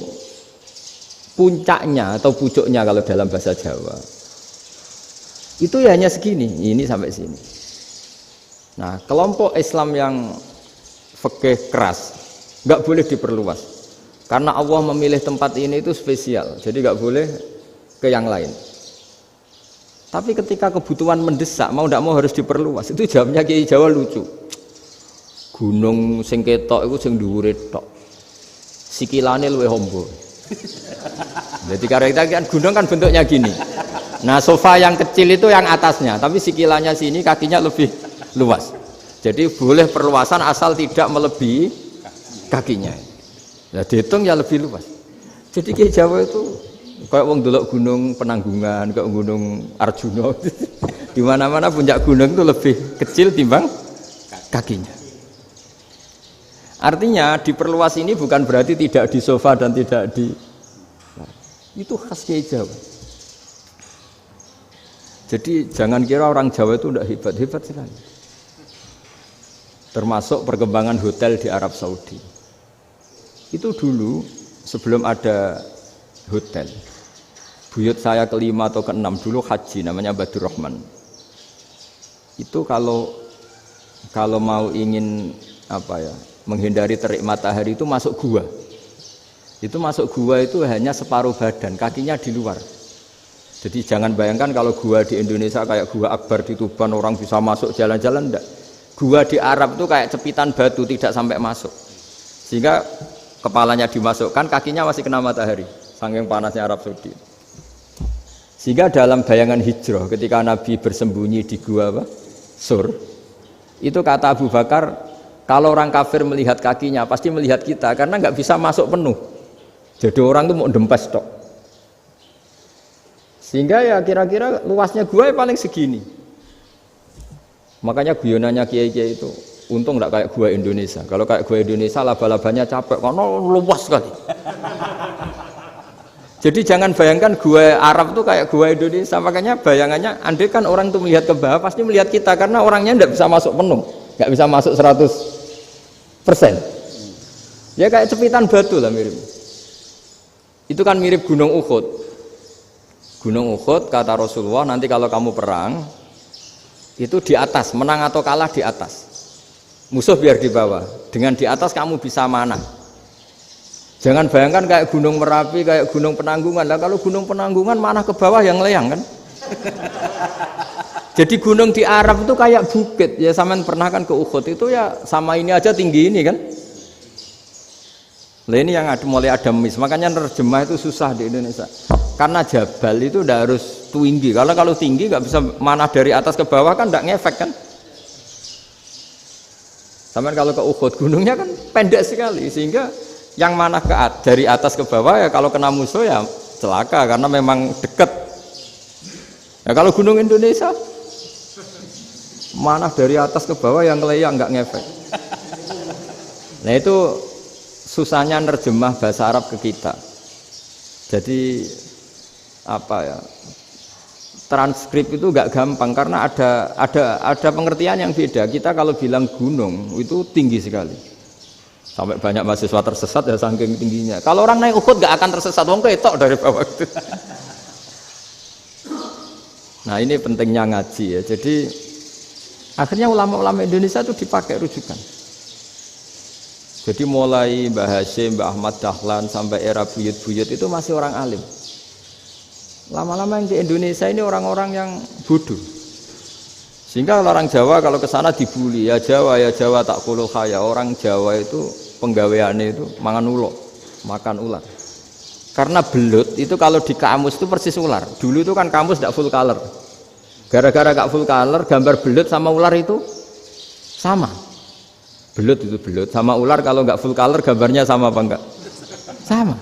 puncaknya atau pucuknya kalau dalam bahasa Jawa itu ya hanya segini, ini sampai sini. Nah, kelompok Islam yang fikih keras nggak boleh diperluas karena Allah memilih tempat ini itu spesial, jadi nggak boleh ke yang lain. Tapi ketika kebutuhan mendesak, mau tidak mau harus diperluas. Itu jawabnya Kiai Jawa lucu. Gunung sing ketok iku sing dhuwure tok. Sikilane luwih hombo. Jadi karena kita kan gunung kan bentuknya gini. Nah, sofa yang kecil itu yang atasnya, tapi sikilannya sini kakinya lebih luas. Jadi boleh perluasan asal tidak melebihi kakinya. Nah, dihitung ya lebih luas. Jadi Kiai Jawa itu kayak wong delok gunung Penanggungan, kayak gunung Arjuna. Di mana-mana puncak gunung itu lebih kecil timbang kakinya. Artinya diperluas ini bukan berarti tidak di sofa dan tidak di, itu khas Kiai Jawa. Jadi jangan kira orang Jawa itu tidak hebat sekali. Termasuk perkembangan hotel di Arab Saudi. Itu dulu sebelum ada hotel. Buyut saya kelima atau keenam dulu haji, namanya Badur Rahman. Itu kalau mau ingin apa ya, menghindari terik matahari itu masuk gua. Itu masuk gua itu hanya separuh badan, kakinya di luar. Jadi jangan bayangkan kalau gua di Indonesia kayak gua Akbar di Tuban orang bisa masuk jalan-jalan, enggak. Gua di Arab itu kayak cepitan batu, tidak sampai masuk. Sehingga kepalanya dimasukkan, kakinya masih kena matahari saking panasnya Arab Saudi. Sehingga dalam bayangan hijrah ketika Nabi bersembunyi di gua Sur, itu kata Abu Bakar, kalau orang kafir melihat kakinya pasti melihat kita karena nggak bisa masuk penuh. Jadi orang itu mau dempes tok. Sehingga ya kira-kira luasnya gua paling segini. Makanya guyonannya kiai-kiai itu untung nggak kayak gua Indonesia. Kalau kayak gua Indonesia laba-labanya capek karena luas sekali. Jadi jangan bayangkan gua Arab tuh kayak gua Indonesia. Makanya bayangannya andai kan orang tuh melihat ke bawah pasti melihat kita karena orangnya nggak bisa masuk penuh, nggak bisa masuk 100%. Ya kayak cepitan batu lah mirip. Itu kan mirip Gunung Uhud. Gunung Uhud kata Rasulullah nanti kalau kamu perang itu di atas, menang atau kalah di atas. Musuh biar di bawah. Dengan di atas kamu bisa manah. Jangan bayangkan kayak Gunung Merapi, kayak Gunung Penanggungan. Lah kalau Gunung Penanggungan manah ke bawah yang leyang kan. Jadi gunung di Arab itu kayak bukit. Ya sampean pernah kan ke Uhud itu ya sama ini aja tinggi ini kan. Lah ini yang ada, mulai ada mis. Makanya nerjemah itu susah di Indonesia. Karena jabal itu udah harus tinggi. Kalau tinggi nggak bisa manah dari atas ke bawah kan nggak ngefek kan. Sampai kalau ke Uhud gunungnya kan pendek sekali sehingga yang manah dari atas ke bawah ya kalau kena musuh ya celaka karena memang dekat. Ya kalau gunung Indonesia manah dari atas ke bawah yang ngeleyang nggak ngefek. Nah itu susahnya nerjemah bahasa Arab ke kita. Jadi apa ya, transkrip itu nggak gampang karena ada pengertian yang beda. Kita kalau bilang gunung itu tinggi sekali sampai banyak mahasiswa tersesat ya saking tingginya. Kalau orang naik Uhud nggak akan tersesat, wong ketok dari bawah itu. Nah ini pentingnya ngaji ya. Jadi akhirnya ulama-ulama Indonesia itu dipakai rujukan. Jadi mulai Mbah Hasyim, Mbah Ahmad Dahlan sampai era buyut-buyut itu masih orang alim. Lama-lama yang di Indonesia ini orang-orang yang bodoh. Sehingga orang Jawa kalau ke sana dibully, ya Jawa tak kulul khaya. Orang Jawa itu penggaweannya itu makan ular. Karena belut itu kalau di kamus itu persis ular. Dulu itu kan kamus tidak full color. Gara-gara gak full color, gambar belut sama ular itu sama. Belut itu belut sama ular kalau nggak full color gambarnya sama apa enggak? Sama.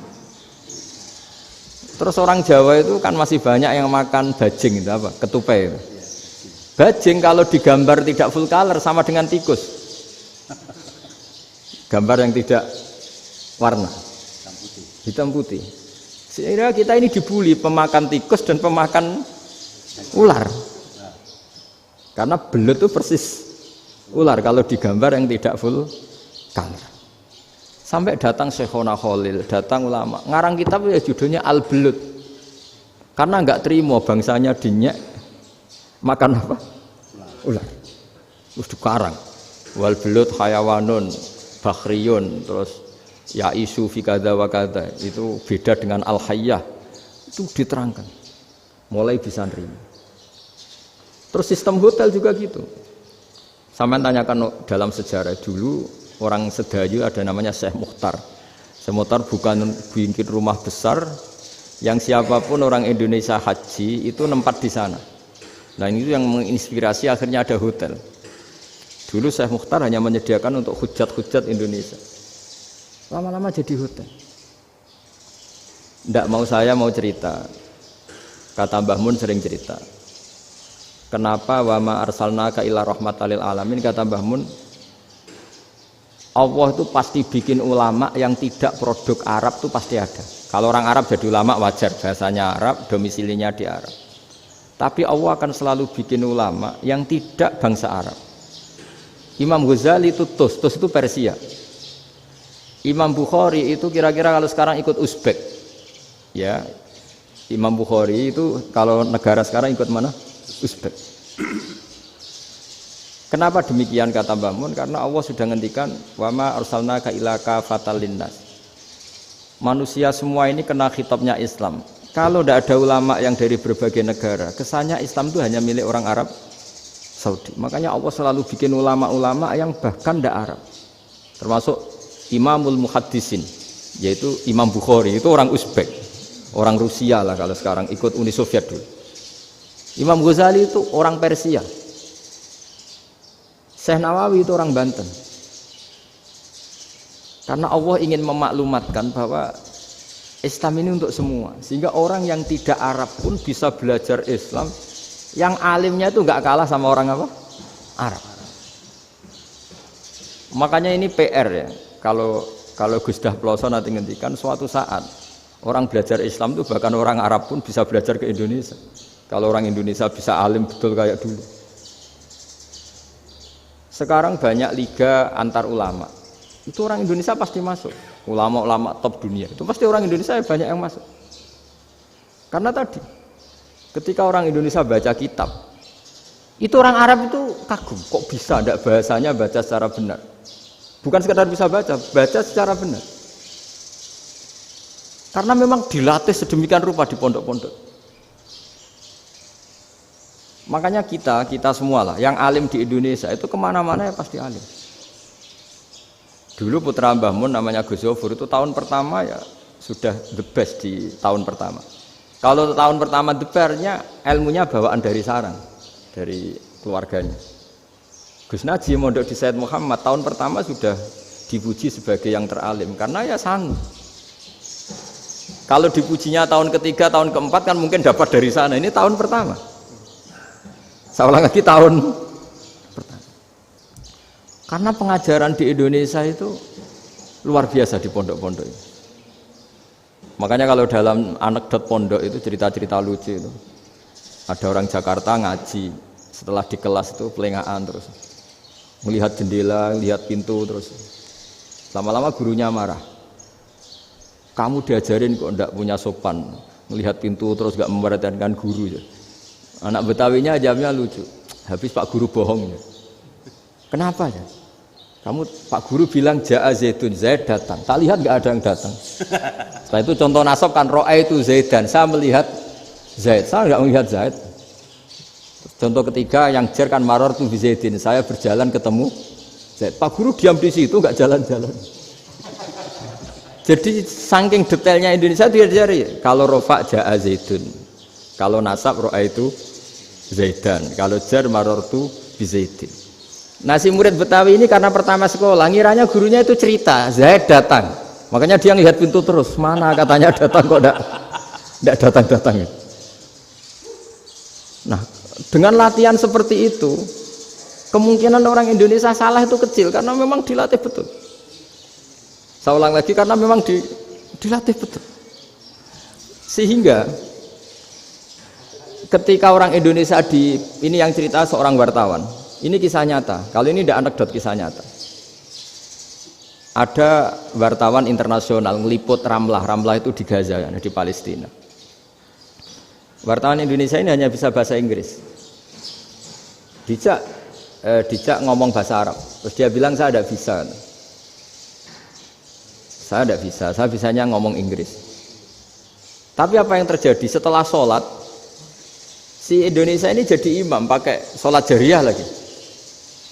Terus orang Jawa itu kan masih banyak yang makan bajing itu apa? Ketupai itu. Bajing kalau digambar tidak full color sama dengan tikus. Gambar yang tidak warna. Hitam putih. Sehingga kita ini dibully pemakan tikus dan pemakan ular. Karena belut itu persis ular kalau digambar yang tidak full color. Sampai datang Syekhona Khalil, datang ulama ngarang kitab ya judulnya Al-Belut karena nggak terima bangsanya dinyek makan apa? Ular. Terus dikarang wal belut hayawanun bakhriyun terus ya isu fi kadza wa kadza itu beda dengan al-hayyah itu diterangkan mulai bisa nerima. Terus sistem hotel juga gitu. Sampai tanyakan dalam sejarah dulu orang Sedayu ada namanya Syekh Mukhtar. Syekh Mukhtar bukan bikin rumah besar yang siapapun orang Indonesia haji itu nempat di sana. Nah ini yang menginspirasi akhirnya ada hotel. Dulu Syekh Mukhtar hanya menyediakan untuk hujat-hujat Indonesia. Lama-lama jadi hotel. Nggak mau saya mau cerita. Kata Mbah Mun sering cerita. Kenapa wa ma arsalnaka illa rahmatan lil alamin, kata Mbah Mun, Allah itu pasti bikin ulama yang tidak produk Arab itu pasti ada. Kalau orang Arab jadi ulama wajar, bahasanya Arab, domisilinya di Arab. Tapi Allah akan selalu bikin ulama yang tidak bangsa Arab. Imam Ghazali itu Tus itu Persia. Imam Bukhari itu kira-kira kalau sekarang ikut Uzbek. Ya. Imam Bukhari itu kalau negara sekarang ikut mana? Uzbek. Kenapa demikian kata Mbah Mun? Karena Allah sudah ngendikan wa ma arsalnaka illa kafatan linnas. Manusia semua ini kena khitabnya Islam. Kalau tidak ada ulama yang dari berbagai negara, kesannya Islam itu hanya milik orang Arab Saudi. Makanya Allah selalu bikin ulama-ulama yang bahkan tidak Arab. Termasuk Imamul Muhaddisin, yaitu Imam Bukhari, itu orang Uzbek. orang Rusia lah kalau sekarang, ikut Uni Soviet dulu. Imam Ghazali itu orang Persia. Syekh Nawawi itu orang Banten. Karena Allah ingin memaklumatkan bahwa Islam ini untuk semua, sehingga orang yang tidak Arab pun bisa belajar Islam. Yang alimnya itu nggak kalah sama orang apa? Arab. Makanya ini PR ya. Kalau Gus Dah Ploso nanti ngendikan suatu saat orang belajar Islam itu bahkan orang Arab pun bisa belajar ke Indonesia. Kalau orang Indonesia bisa alim betul kayak dulu. Sekarang banyak liga antar ulama. Itu orang Indonesia pasti masuk. Ulama-ulama top dunia itu pasti orang Indonesia banyak yang masuk. Karena tadi ketika orang Indonesia baca kitab, itu orang Arab itu kagum, kok bisa ada bahasanya baca secara benar. Bukan sekedar bisa baca secara benar. Karena memang dilatih sedemikian rupa di pondok-pondok. Makanya kita semua lah, yang alim di Indonesia itu kemana-mana ya pasti alim. Dulu putra Mbah Mun namanya Gus Zofur itu tahun pertama ya sudah the best di tahun pertama. Kalau tahun pertama the best-nya ilmunya bawaan dari sarang, dari keluarganya. Gus Najib mondok di Said Muhammad tahun pertama sudah dipuji sebagai yang teralim karena ya sanggup. Kalau dipujinya tahun ketiga, tahun keempat kan mungkin dapat dari sana. Ini tahun pertama. Saya ulang lagi tahun pertama. Karena pengajaran di Indonesia itu luar biasa di pondok-pondok ini. Makanya kalau dalam anekdot pondok itu cerita-cerita lucu itu. Ada orang Jakarta ngaji, setelah di kelas itu pelengahan terus. Melihat jendela, lihat pintu terus. Lama-lama gurunya marah. Kamu diajarin kok enggak punya sopan. Melihat pintu terus enggak memperhatikan guru. Anak Betawinya jawabnya lucu. Habis Pak Guru bohong. Kenapa ya? Kamu Pak Guru bilang Ja'a Zaidun, Zaid datang. Tak lihat enggak ada yang datang. Setelah itu contoh nasab kan ro'a itu Zaidan. Saya melihat Zaid, saya enggak melihat Zaid. Contoh ketiga yang jar kan maror tu Zaidin. Saya berjalan ketemu Zaid. Pak Guru diam di situ enggak jalan-jalan. Jadi saking detailnya Indonesia dia diajari. Kalau rofa Ja'a Zaidun. Kalau nasab ro'a itu Zaidan. Kalau jar maror tu Zaidin. Nah si murid Betawi ini karena pertama sekolah ngiranya gurunya itu cerita Zaid datang, makanya dia ngelihat pintu terus mana katanya datang kok enggak datang-datang. Nah dengan latihan seperti itu kemungkinan orang Indonesia salah itu kecil karena memang dilatih betul. Saya ulang lagi karena memang dilatih betul. Sehingga ketika orang Indonesia ini yang cerita seorang wartawan. Ini kisah nyata, kalau ini tidak anekdot, kisah nyata. Ada wartawan internasional meliput Ramlah itu di Gaza, di Palestina. Wartawan Indonesia ini hanya bisa bahasa Inggris. Dijak ngomong bahasa Arab, terus dia bilang saya tidak bisa. Saya tidak bisa, saya bisanya ngomong Inggris. Tapi apa yang terjadi setelah sholat, si Indonesia ini jadi imam, pakai sholat jariah lagi.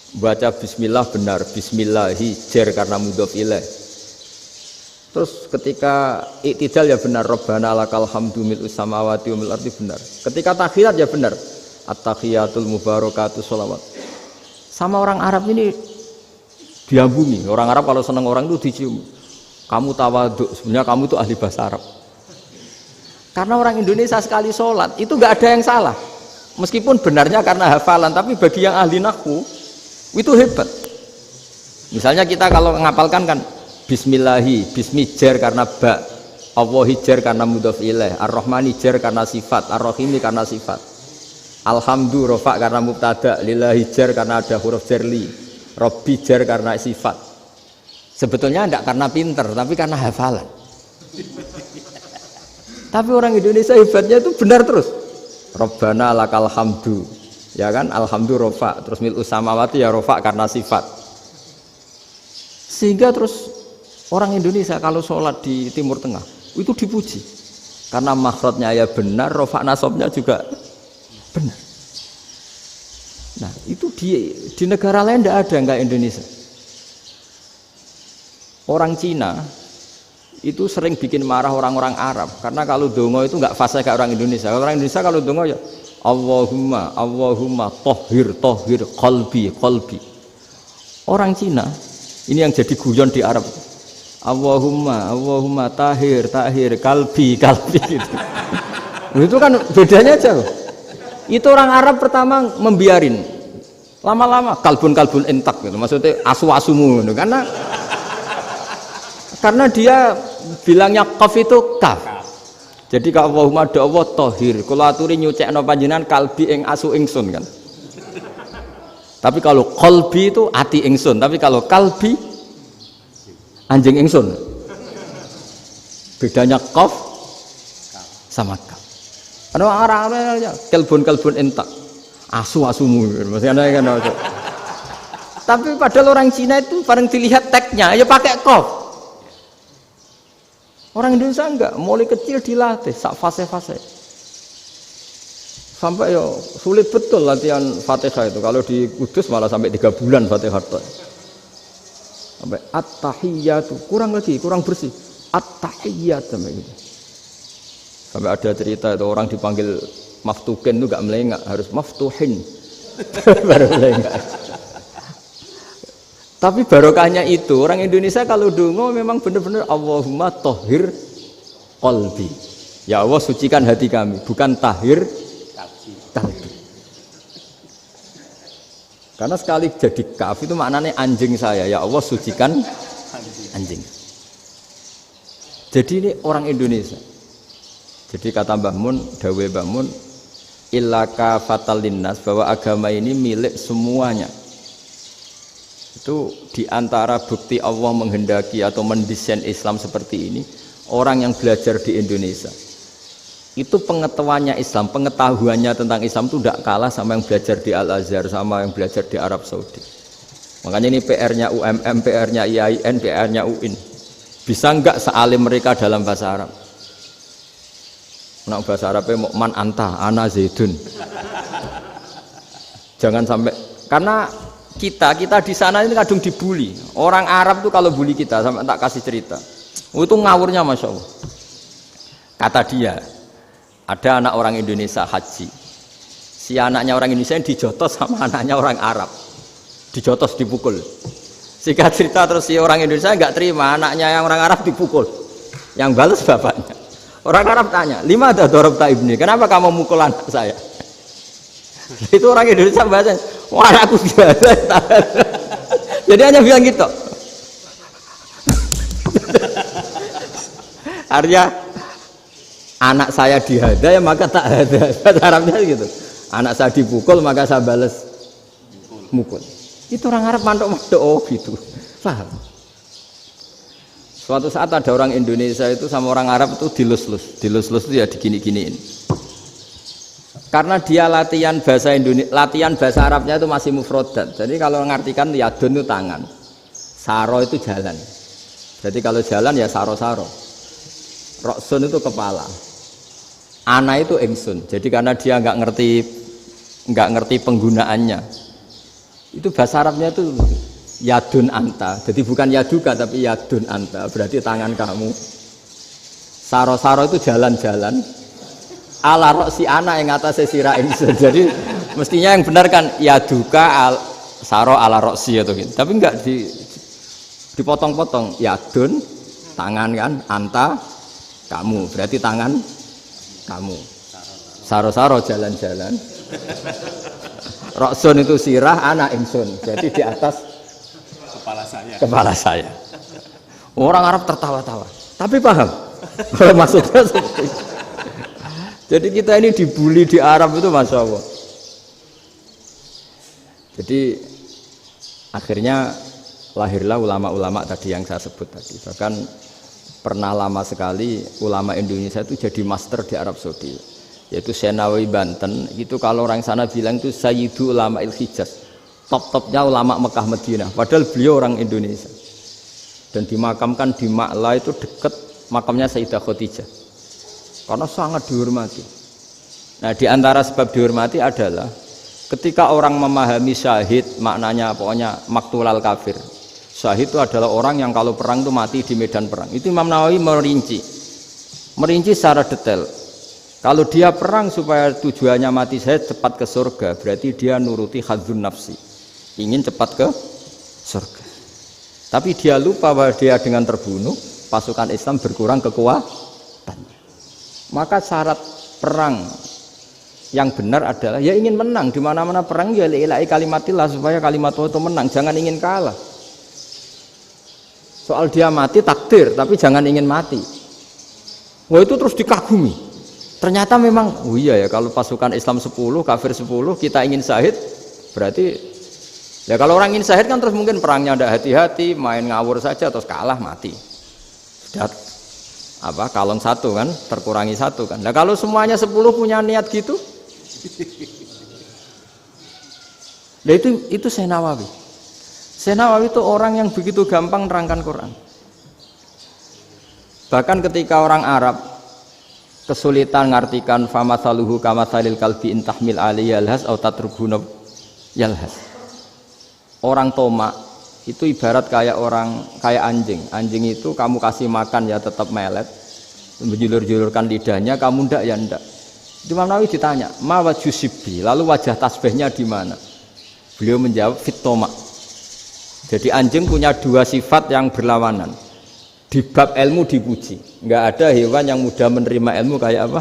Baca bismillah benar, bismillahi jar karena mudhof ilaih. Terus ketika iktidal ya benar, Rabbana lakal hamdu mil'us samawati wa mil'ul ardi benar. Ketika tahiyat ya benar, at-tahiyatul mubarakatuh sholawat. Sama orang Arab ini diambungi. Orang Arab kalau senang orang itu dicium. Kamu tawaduk, sebenarnya kamu itu ahli bahasa Arab. Karena orang Indonesia sekali sholat itu nggak ada yang salah. Meskipun benarnya karena hafalan, tapi bagi yang ahli nahwu itu hebat. Misalnya kita kalau ngapalkan kan bismillahi, bismi jar karena ba, Allahi jar karena mudhof ilaih, ar-rahmani jar karena sifat, ar-rahimi karena sifat, alhamdu rofa karena mubtada, lillahi jar karena ada huruf jarli, robbi jar karena sifat. Sebetulnya tidak karena pinter, tapi karena hafalan. Tapi orang Indonesia hebatnya itu benar terus. Rabbana lakal hamdu. Ya kan, alhamdu rofa, terus mil'us samawati ya rofa karena sifat. Sehingga terus orang Indonesia kalau sholat di Timur Tengah itu dipuji karena makhrajnya ya benar, rofa nasabnya juga benar. Nah itu di negara lain tidak ada nggak Indonesia. Orang Cina itu sering bikin marah orang-orang Arab karena kalau dongo itu nggak fasih kayak orang Indonesia. Kalau orang Indonesia kalau dongo ya Allahumma tohir qalbi. Orang Cina ini yang jadi guyon di Arab. Allahumma tahir kalbi gitu. Itu kan bedanya aja loh. Itu orang Arab pertama membiarin, lama-lama kalbun entak gitu. Maksudnya asu-asumu gitu. Karena dia bilangnya qaf itu kaf. Jadi kalau Allahumma do Allah tohir, kula aturi nyucekno panjenengan kalbi ing asu ingsun kan. Tapi kalau qalbi itu ati ingsun, tapi kalau kalbi anjing ingsun. Bedanya qaf sama kaf. Ana arah-arah kalbun entak. Asu-asumu maksudnya kan. Tapi padahal orang Cina itu paling dilihat teksnya ya pakai qaf. Orang Indonesia enggak, mulai kecil dilatih sak fase-fase. Sampai ya sulit betul latihan Fatihah itu. Kalau di Kudus malah sampai 3 bulan Fatihah itu. Sampai at-tahiyyatu, kurang bersih. At-tahiyyat sampai gitu. Sampai ada cerita itu orang dipanggil maftuhin itu enggak melengak, harus maftuhin. Baru melengak. Tapi barokahnya itu orang Indonesia kalau dongo memang benar-benar Allahumma tohir qalbi. Ya Allah sucikan hati kami, bukan tahir kalbi. Karena sekali jadi kaf itu maknanya anjing saya. Ya Allah sucikan anjing. Jadi ini orang Indonesia. Jadi kata Mbah Mun, dawe Mbah Mun, illaka fatal linnas, bahwa agama ini milik semuanya. Itu diantara bukti Allah menghendaki atau mendesain Islam seperti ini, orang yang belajar di Indonesia itu pengetahuannya Islam, pengetahuannya tentang Islam itu tidak kalah sama yang belajar di Al-Azhar, sama yang belajar di Arab Saudi. Makanya ini PR-nya UMM, PR-nya IAIN, PR-nya UIN. Bisa enggak sealim mereka dalam bahasa Arab? Nah, bahasa Arabnya man anta, ana zaidun. Jangan sampai, karena kita di sana ini kadung dibully. Orang Arab tuh kalau bully kita, sampai tak kasih cerita. Itu ngawurnya Masya Allah. Kata dia, ada anak orang Indonesia haji. Si anaknya orang Indonesia yang dijotos sama anaknya orang Arab. Dijotos, dipukul. Singkat cerita terus si orang Indonesia nggak terima, anaknya yang orang Arab dipukul. Yang balas bapaknya. Orang Arab tanya, lima ada dorobta ibni, kenapa kamu mukul anak saya? Itu orang Indonesia bahasa, wah aku biasa. Jadi hanya bilang gitu. Artinya anak saya dihada ya maka tak ada. Bahasa Arabnya gitu. Anak saya dipukul maka saya balas mukul. Itu orang Arab mantuk-mantuk oh gitu. Paham? Suatu saat ada orang Indonesia itu sama orang Arab itu dilus-lus itu ya digini-giniin. Karena dia latihan bahasa Indonesia, latihan bahasa Arabnya itu masih mufrodat. Jadi kalau mengartikan yadun itu tangan, saro itu jalan. Jadi kalau jalan ya saro-saro. Roksun itu kepala, ana itu ingsun. Jadi karena dia nggak ngerti penggunaannya, itu bahasa Arabnya itu yadun anta. Jadi bukan yaduka tapi yadun anta. Berarti tangan kamu. Saro-saro itu jalan-jalan. Ala roksi ana yang atasnya sirah ingsun. Jadi mestinya yang benar kan yaduka saro ala roksi atau gitu. Tapi enggak dipotong-potong. Yadun tangan kan, anta kamu. Berarti tangan kamu. Saro-saro jalan-jalan. Roksun itu sirah, ana ingsun. Jadi di atas kepala saya. Orang Arab tertawa-tawa. Tapi paham. Kalau maksudnya seperti itu. Jadi kita ini dibully di Arab itu Masya Allah. Jadi akhirnya lahirlah ulama-ulama tadi yang saya sebut tadi. Bahkan pernah lama sekali ulama Indonesia itu jadi master di Arab Saudi. Yaitu Senawi Banten. Itu kalau orang sana bilang itu Sayyidu Ulama Il-Hijaz. Top-topnya ulama Mekah Madinah. Padahal beliau orang Indonesia. Dan dimakamkan di Ma'la itu dekat makamnya Sayyidah Khadijah. Karena sangat dihormati. Nah, di antara sebab dihormati adalah ketika orang memahami syahid, maknanya pokoknya maktulal kafir. Syahid itu adalah orang yang kalau perang itu mati di medan perang. Itu Imam Nawawi merinci secara detail. Kalau dia perang supaya tujuannya mati syahid cepat ke surga, berarti dia nuruti hadzun nafsi, ingin cepat ke surga. Tapi dia lupa bahwa dia dengan terbunuh pasukan Islam berkurang kekuatannya. Maka syarat perang yang benar adalah ya ingin menang. Di mana-mana perang ya ilahi kalimatillah, supaya kalimat Allah itu menang, jangan ingin kalah. Soal dia mati takdir, tapi jangan ingin mati. Wah, itu terus dikagumi. Ternyata memang, oh iya ya, kalau pasukan Islam 10, kafir 10, kita ingin syahid, berarti ya kalau orang ingin syahid kan terus mungkin perangnya tidak hati-hati, main ngawur saja terus kalah mati. Sudah apa, kalon satu kan, terkurangi satu kan. Nah kalau semuanya 10 punya niat gitu, nah itu Syekh Nawawi. Syekh Nawawi itu orang yang begitu gampang nerangkan Quran. Bahkan ketika orang Arab kesulitan ngartikan famathaluhu kamathalil kalbi intahmil alaihi yalhas au tatrukhu yalhas. Orang Tomak itu ibarat kayak anjing. Anjing itu kamu kasih makan ya tetap melet, menjulur-julurkan lidahnya, kamu ndak ya ndak. Imam Nawawi ditanya, "Ma wajhusibi?" Lalu wajah tasbihnya di mana? Beliau menjawab, "Fit Tomak." Jadi anjing punya dua sifat yang berlawanan. Di bab ilmu dipuji, nggak ada hewan yang mudah menerima ilmu kayak apa?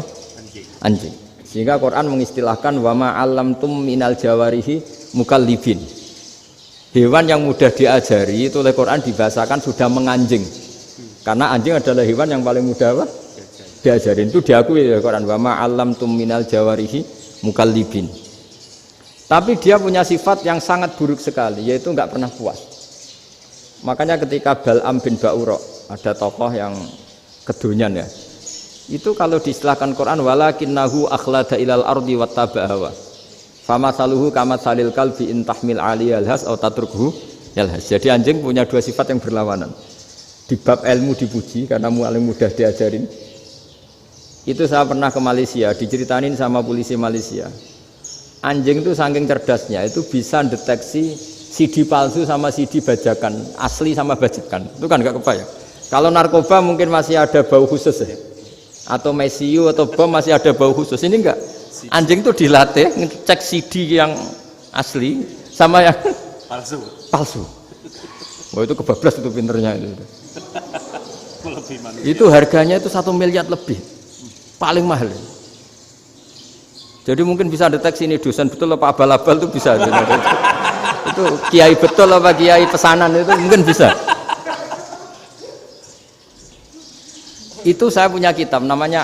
Anjing. Sehingga Quran mengistilahkan wama alamtum minal jawarihi mukallibin. Hewan yang mudah diajari itu oleh Quran dibahasakan sudah menganjing. Karena anjing adalah hewan yang paling mudah apa? Diajarin. Itu diakui oleh Quran wama alamtum minal jawarihi mukallibin. Tapi dia punya sifat yang sangat buruk sekali, yaitu nggak pernah puas. Makanya ketika Bal'am bin Ba'ura, ada tokoh yang kedonyan ya, itu kalau diistilahkan Quran walakinnahu akhlada ilal ardi wattaba'a hawa famathaluhu kamathalil kalbi intahmil aliyal has atau tatrukhu yalhas. Jadi anjing punya dua sifat yang berlawanan. Di bab ilmu dipuji karena paling mudah diajarin. Itu saya pernah ke Malaysia, diceritain sama polisi Malaysia. Anjing itu saking cerdasnya itu bisa deteksi CD palsu sama CD bajakan, asli sama bajakan. Itu kan nggak kebayang. Kalau narkoba mungkin masih ada bau khusus ya, atau mesiu atau bom masih ada bau khusus. Ini enggak. Anjing itu dilatih ngecek CD yang asli sama yang palsu. Wah itu kebablas itu pinternya itu. Itu harganya itu 1 miliar lebih, paling mahal. Jadi mungkin bisa deteksi ini dosen betul apa abal-abal itu bisa. Itu kiai betul apa kiai pesanan itu mungkin bisa. Itu saya punya kitab namanya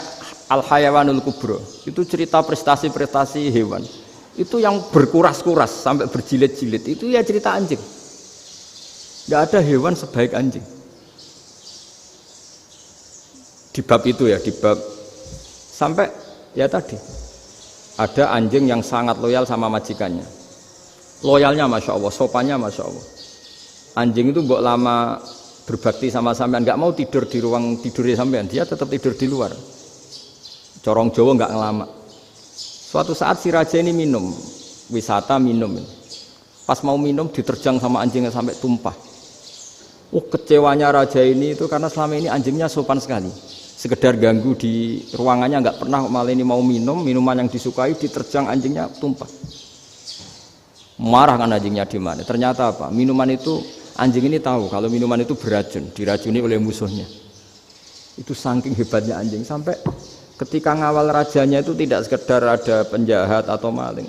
Al-Hayawanul Kubro. Itu cerita prestasi-prestasi hewan. Itu yang berkuras-kuras sampai berjilid-jilid. Itu ya cerita anjing. Nggak ada hewan sebaik anjing. Di bab itu ya, di bab sampai ya tadi ada anjing yang sangat loyal sama majikannya. Loyalnya Masya Allah, sopannya Masya Allah. Anjing itu mbok lama berbakti sama sampean, nggak mau tidur di ruang tidurnya sampean, dia tetap tidur di luar. Corong Jawa nggak ngelama. Suatu saat si raja ini minum, wisata minum. Pas mau minum diterjang sama anjingnya sampai tumpah. Kecewanya raja ini itu karena selama ini anjingnya sopan sekali. Sekedar ganggu di ruangannya nggak pernah, malah ini mau minum, minuman yang disukai diterjang anjingnya tumpah. Marah kan anjingnya di mana? Ternyata apa? Minuman itu anjing ini tahu kalau minuman itu beracun, diracuni oleh musuhnya. Itu saking hebatnya anjing sampai ketika ngawal rajanya itu tidak sekedar ada penjahat atau maling.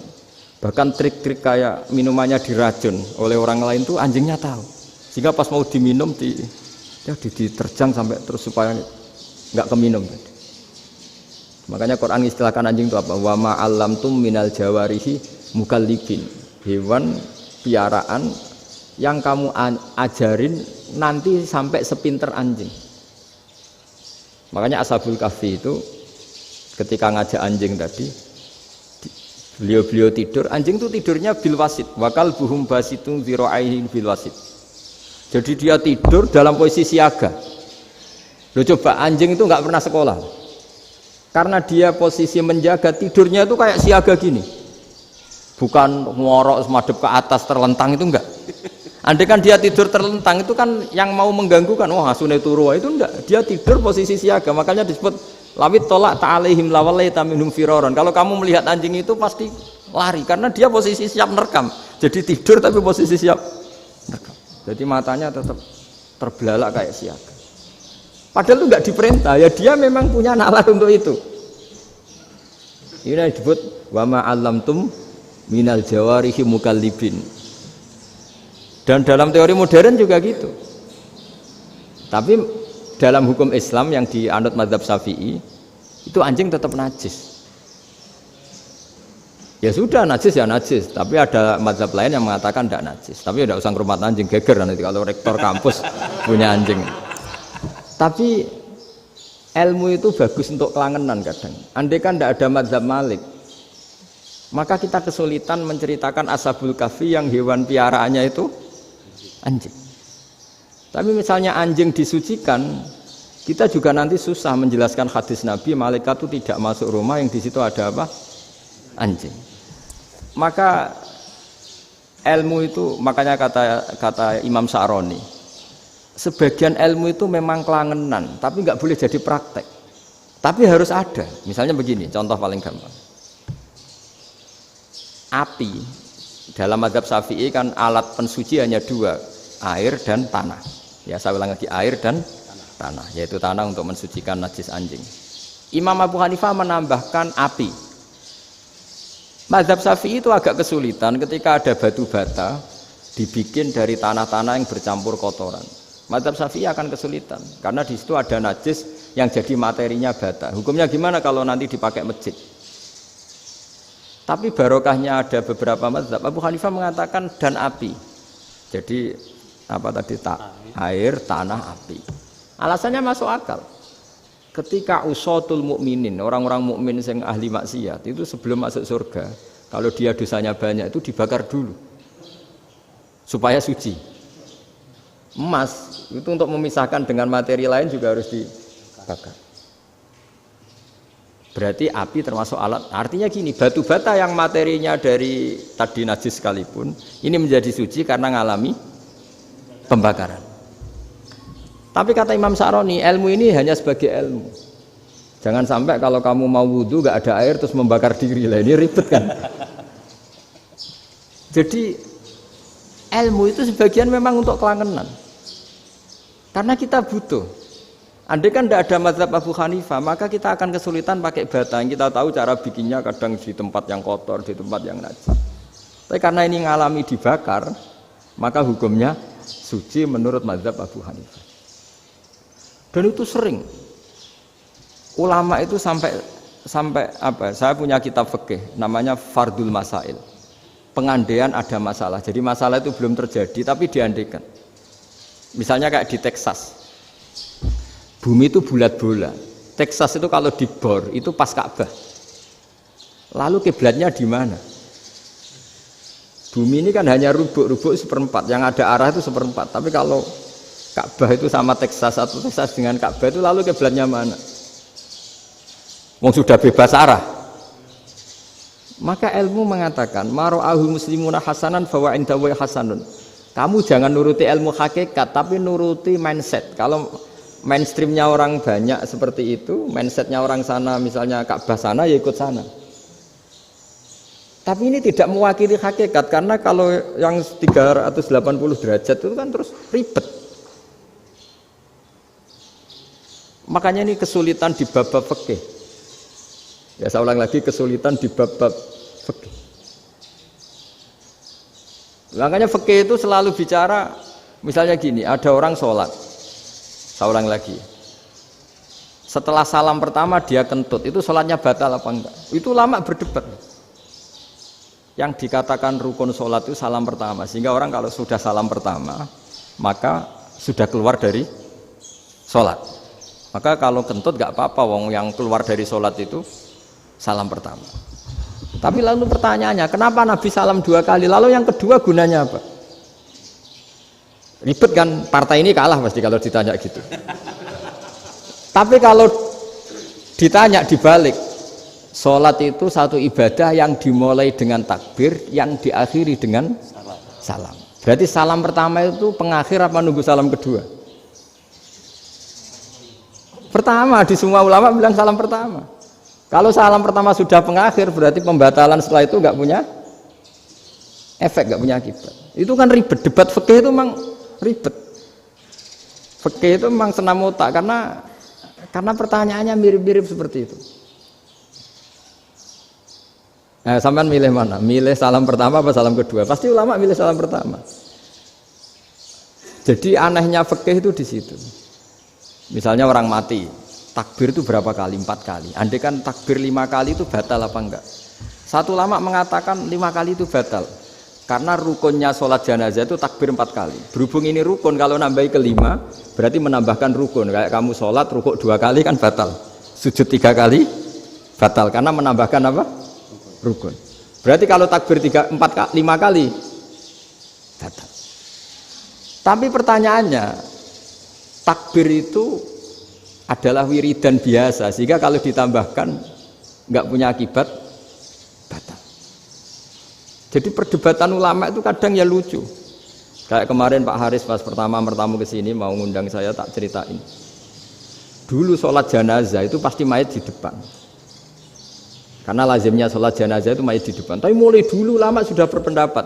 Bahkan trik-trik kayak minumannya diracun oleh orang lain itu anjingnya tahu. Sehingga pas mau diminum diterjang sampai terus supaya nggak keminum. Makanya Quran istilahkan anjing itu apa? Wa ma 'allamtum minal jawarihi mukallibin. Hewan piaraan yang kamu ajarin nanti sampai sepinter anjing. Makanya Ashabul Kahfi itu ketika ngajak anjing tadi, beliau tidur, anjing itu tidurnya bil wasit, wakal buhum basitun zira'aihi bil wasit. Jadi dia tidur dalam posisi siaga. Loh coba anjing itu nggak pernah sekolah, karena dia posisi menjaga, tidurnya itu kayak siaga gini, bukan ngorok semadep ke atas terlentang, itu enggak. Andai kan dia tidur terlentang itu kan yang mau mengganggu kan, wah asune turu itu enggak. Dia tidur posisi siaga, makanya disebut lawit tolak ta'alaihim lawalaita minhum firaron. Kalau kamu melihat anjing itu pasti lari karena dia posisi siap merekam. Jadi tidur tapi posisi siap merekam. Jadi matanya tetap terbelalak kayak siaga. Padahal itu enggak diperintah, ya dia memang punya nalar untuk itu. Ini disebut wa ma 'allamtum minal jawarihi mukallibin. Dan dalam teori modern juga gitu. Tapi dalam hukum Islam yang dianut mazhab Syafi'i itu anjing tetap najis. Ya sudah najis ya najis, tapi ada mazhab lain yang mengatakan tidak najis. Tapi tidak usah ngurmat anjing, geger nanti kalau rektor kampus punya anjing. Tapi ilmu itu bagus untuk kelangenan kadang. Andai kan tidak ada mazhab Malik, maka kita kesulitan menceritakan Ashabul Kahfi yang hewan piaraannya itu anjing. Tapi misalnya anjing disucikan, kita juga nanti susah menjelaskan hadis Nabi malaikat itu tidak masuk rumah yang di situ ada apa? Anjing. Maka ilmu itu, makanya kata Imam Sa'roni, sebagian ilmu itu memang kelangenan, tapi nggak boleh jadi praktek. Tapi harus ada. Misalnya begini, contoh paling gampang. Api dalam mazhab Syafi'i kan alat pensuci hanya dua, air dan tanah. Ya saya ulang lagi, air dan tanah, yaitu tanah untuk mensucikan najis anjing. Imam Abu Hanifah menambahkan api. Mazhab Syafi'i itu agak kesulitan ketika ada batu bata dibikin dari tanah-tanah yang bercampur kotoran. Mazhab Syafi'i akan kesulitan karena di situ ada najis yang jadi materinya bata. Hukumnya gimana kalau nanti dipakai masjid? Tapi barokahnya ada beberapa mazhab. Abu Hanifah mengatakan dan api. Jadi apa tadi air, tanah, api. Alasannya masuk akal. Ketika usatul mukminin, orang-orang mukmin yang ahli maksiat itu sebelum masuk surga, kalau dia dosanya banyak itu dibakar dulu supaya suci. Emas itu untuk memisahkan dengan materi lain juga harus dibakar. Berarti api termasuk alat. Artinya gini, batu bata yang materinya dari tadi najis sekalipun, ini menjadi suci karena ngalami pembakaran. Tapi kata Imam Sa'roni, ilmu ini hanya sebagai ilmu. Jangan sampai kalau kamu mau wudhu gak ada air terus membakar diri lah, ini ribet kan. Jadi ilmu itu sebagian memang untuk kelangenan. Karena kita butuh. Andai kan tidak ada mazhab Abu Hanifah, maka kita akan kesulitan pakai bata. Yang kita tahu cara bikinnya kadang di tempat yang kotor, di tempat yang najis. Tapi karena ini ngalami dibakar, maka hukumnya suci menurut mazhab Abu Hanifah. Dan itu sering. Ulama itu sampai apa? Saya punya kitab fikih namanya Fardul Masail. Pengandaian ada masalah. Jadi masalah itu belum terjadi tapi diandaikan. Misalnya kayak di Texas. Bumi itu bulat-bulat. Texas itu kalau dibor itu pas Ka'bah. Lalu kiblatnya di mana? Bumi ini kan hanya rubuk-rubuk seperempat. Yang ada arah itu seperempat. Tapi kalau Ka'bah itu sama Texas atau Texas dengan Ka'bah itu lalu kiblatnya mana? Wong sudah bebas arah. Maka ilmu mengatakan mara'ahu muslimuna hasanan fawa indahu hasanun. Kamu jangan nuruti ilmu hakikat tapi nuruti mindset. Kalau mainstreamnya orang banyak seperti itu, mindsetnya orang sana misalnya Ka'bah sana ya ikut sana. Tapi ini tidak mewakili hakikat karena kalau yang 380 derajat itu kan terus ribet. Makanya ini kesulitan di bab-bab fikih. Ya saya ulang lagi, kesulitan di bab-bab fikih. Makanya fikih itu selalu bicara misalnya gini, ada orang sholat. Saya ulang lagi. Setelah salam pertama dia kentut, itu sholatnya batal apa enggak? Itu lama berdebat. Yang dikatakan rukun sholat itu salam pertama. Sehingga orang kalau sudah salam pertama, maka sudah keluar dari sholat. Maka kalau kentut enggak apa-apa, wong yang keluar dari sholat itu salam pertama. Tapi lalu pertanyaannya, kenapa Nabi salam 2 kali? Lalu yang kedua gunanya apa? Ribet kan, partai ini kalah pasti kalau ditanya gitu. Tapi kalau ditanya dibalik, sholat itu satu ibadah yang dimulai dengan takbir, yang diakhiri dengan salam. Berarti salam pertama itu pengakhir apa nunggu salam kedua? Pertama, di semua ulama bilang salam pertama. Kalau salam pertama sudah pengakhir, berarti pembatalan setelah itu nggak punya efek, nggak punya akibat. Itu kan ribet, debat fikih itu memang ribet. Fikih itu memang senam otak karena pertanyaannya mirip-mirip seperti itu. Nah, sampean milih mana? Milih salam pertama apa salam kedua? Pasti ulama milih salam pertama. Jadi anehnya fikih itu di situ. Misalnya orang mati, takbir itu berapa kali? 4 kali. Andai kan takbir 5 kali itu batal apa enggak? Satu ulama mengatakan 5 kali itu batal. Karena rukunnya sholat jenazah itu takbir 4 kali. Berhubung ini rukun, kalau nambahi ke 5 berarti menambahkan rukun. Kayak kamu sholat rukuk 2 kali kan batal. Sujud 3 kali batal karena menambahkan apa? Rukun. Berarti kalau takbir 5 kali batal. Tapi pertanyaannya, takbir itu adalah wiridan biasa sehingga kalau ditambahkan nggak punya akibat batal. Jadi perdebatan ulama itu kadang ya lucu. Kayak kemarin Pak Haris pas pertama bertamu ke sini mau ngundang saya, tak ceritain. Dulu sholat jenazah itu pasti mayat di depan. Karena lazimnya sholat jenazah itu mayat di depan. Tapi mulai dulu ulama sudah berpendapat,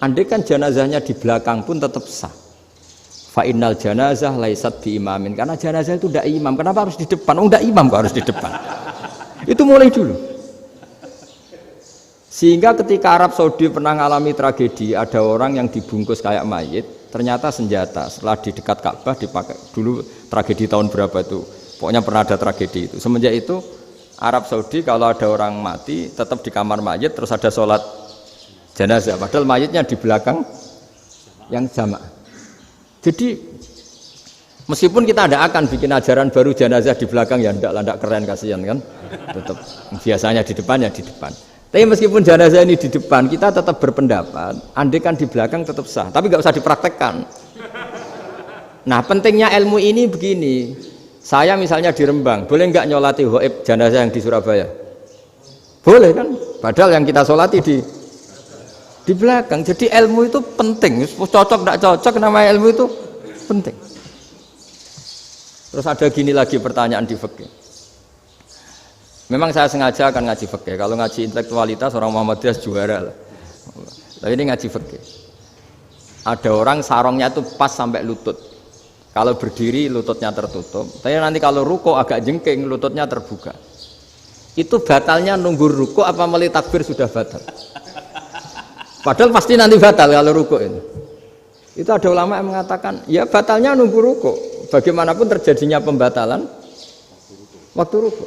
andai kan jenazahnya di belakang pun tetap sah. Fa innal janazah laisat bi imamin. Karena jenazah itu tidak imam. Kenapa harus di depan? Oh, tidak imam kok harus di depan. Itu mulai dulu. Sehingga ketika Arab Saudi pernah mengalami tragedi, ada orang yang dibungkus kayak mayit, ternyata senjata. Setelah di dekat Ka'bah dipakai. Dulu tragedi tahun berapa itu? Pokoknya pernah ada tragedi itu. Semenjak itu Arab Saudi kalau ada orang mati tetap di kamar mayit terus ada sholat jenazah. Padahal mayitnya di belakang yang jamaah. Jadi meskipun kita tidak akan bikin ajaran baru jenazah di belakang ya tidak keren, kasihan kan. Tetap biasanya di depan ya di depan. Tapi meskipun jenazah ini di depan, kita tetap berpendapat andai kan di belakang tetap sah, tapi nggak usah dipraktekkan. Nah pentingnya ilmu ini begini. Saya misalnya di Rembang, boleh nggak nyolati ghaib jenazah yang di Surabaya? Boleh kan? Padahal yang kita solati di belakang. Jadi ilmu itu penting. Cocok tidak cocok, nama ilmu itu penting. Terus ada gini lagi pertanyaan di fikih. Memang saya sengaja akan ngaji fikih. Kalau ngaji intelektualitas orang Muhammadiyah juara lah. Tapi ini ngaji fikih. Ada orang sarongnya itu pas sampai lutut. Kalau berdiri lututnya tertutup. Tapi nanti kalau ruko agak jengking lututnya terbuka. Itu batalnya nunggu ruko apa mulai takbir sudah batal? Padahal pasti nanti batal kalau ruko ini. Itu ada ulama yang mengatakan, ya batalnya nunggu ruko. Bagaimanapun terjadinya pembatalan waktu ruko.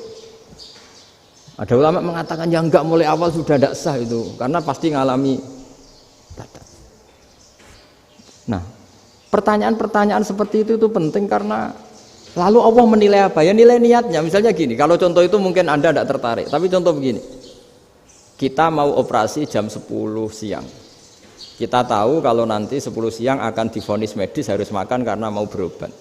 Ada ulama mengatakan yang enggak mulai awal sudah tidak sah itu, karena pasti ngalami batal. Nah, pertanyaan-pertanyaan seperti itu penting karena lalu Allah menilai apa? Ya nilai niatnya. Misalnya gini, kalau contoh itu mungkin Anda tidak tertarik, tapi contoh begini. Kita mau operasi jam 10 siang. Kita tahu kalau nanti 10 siang akan divonis medis harus makan karena mau berobat.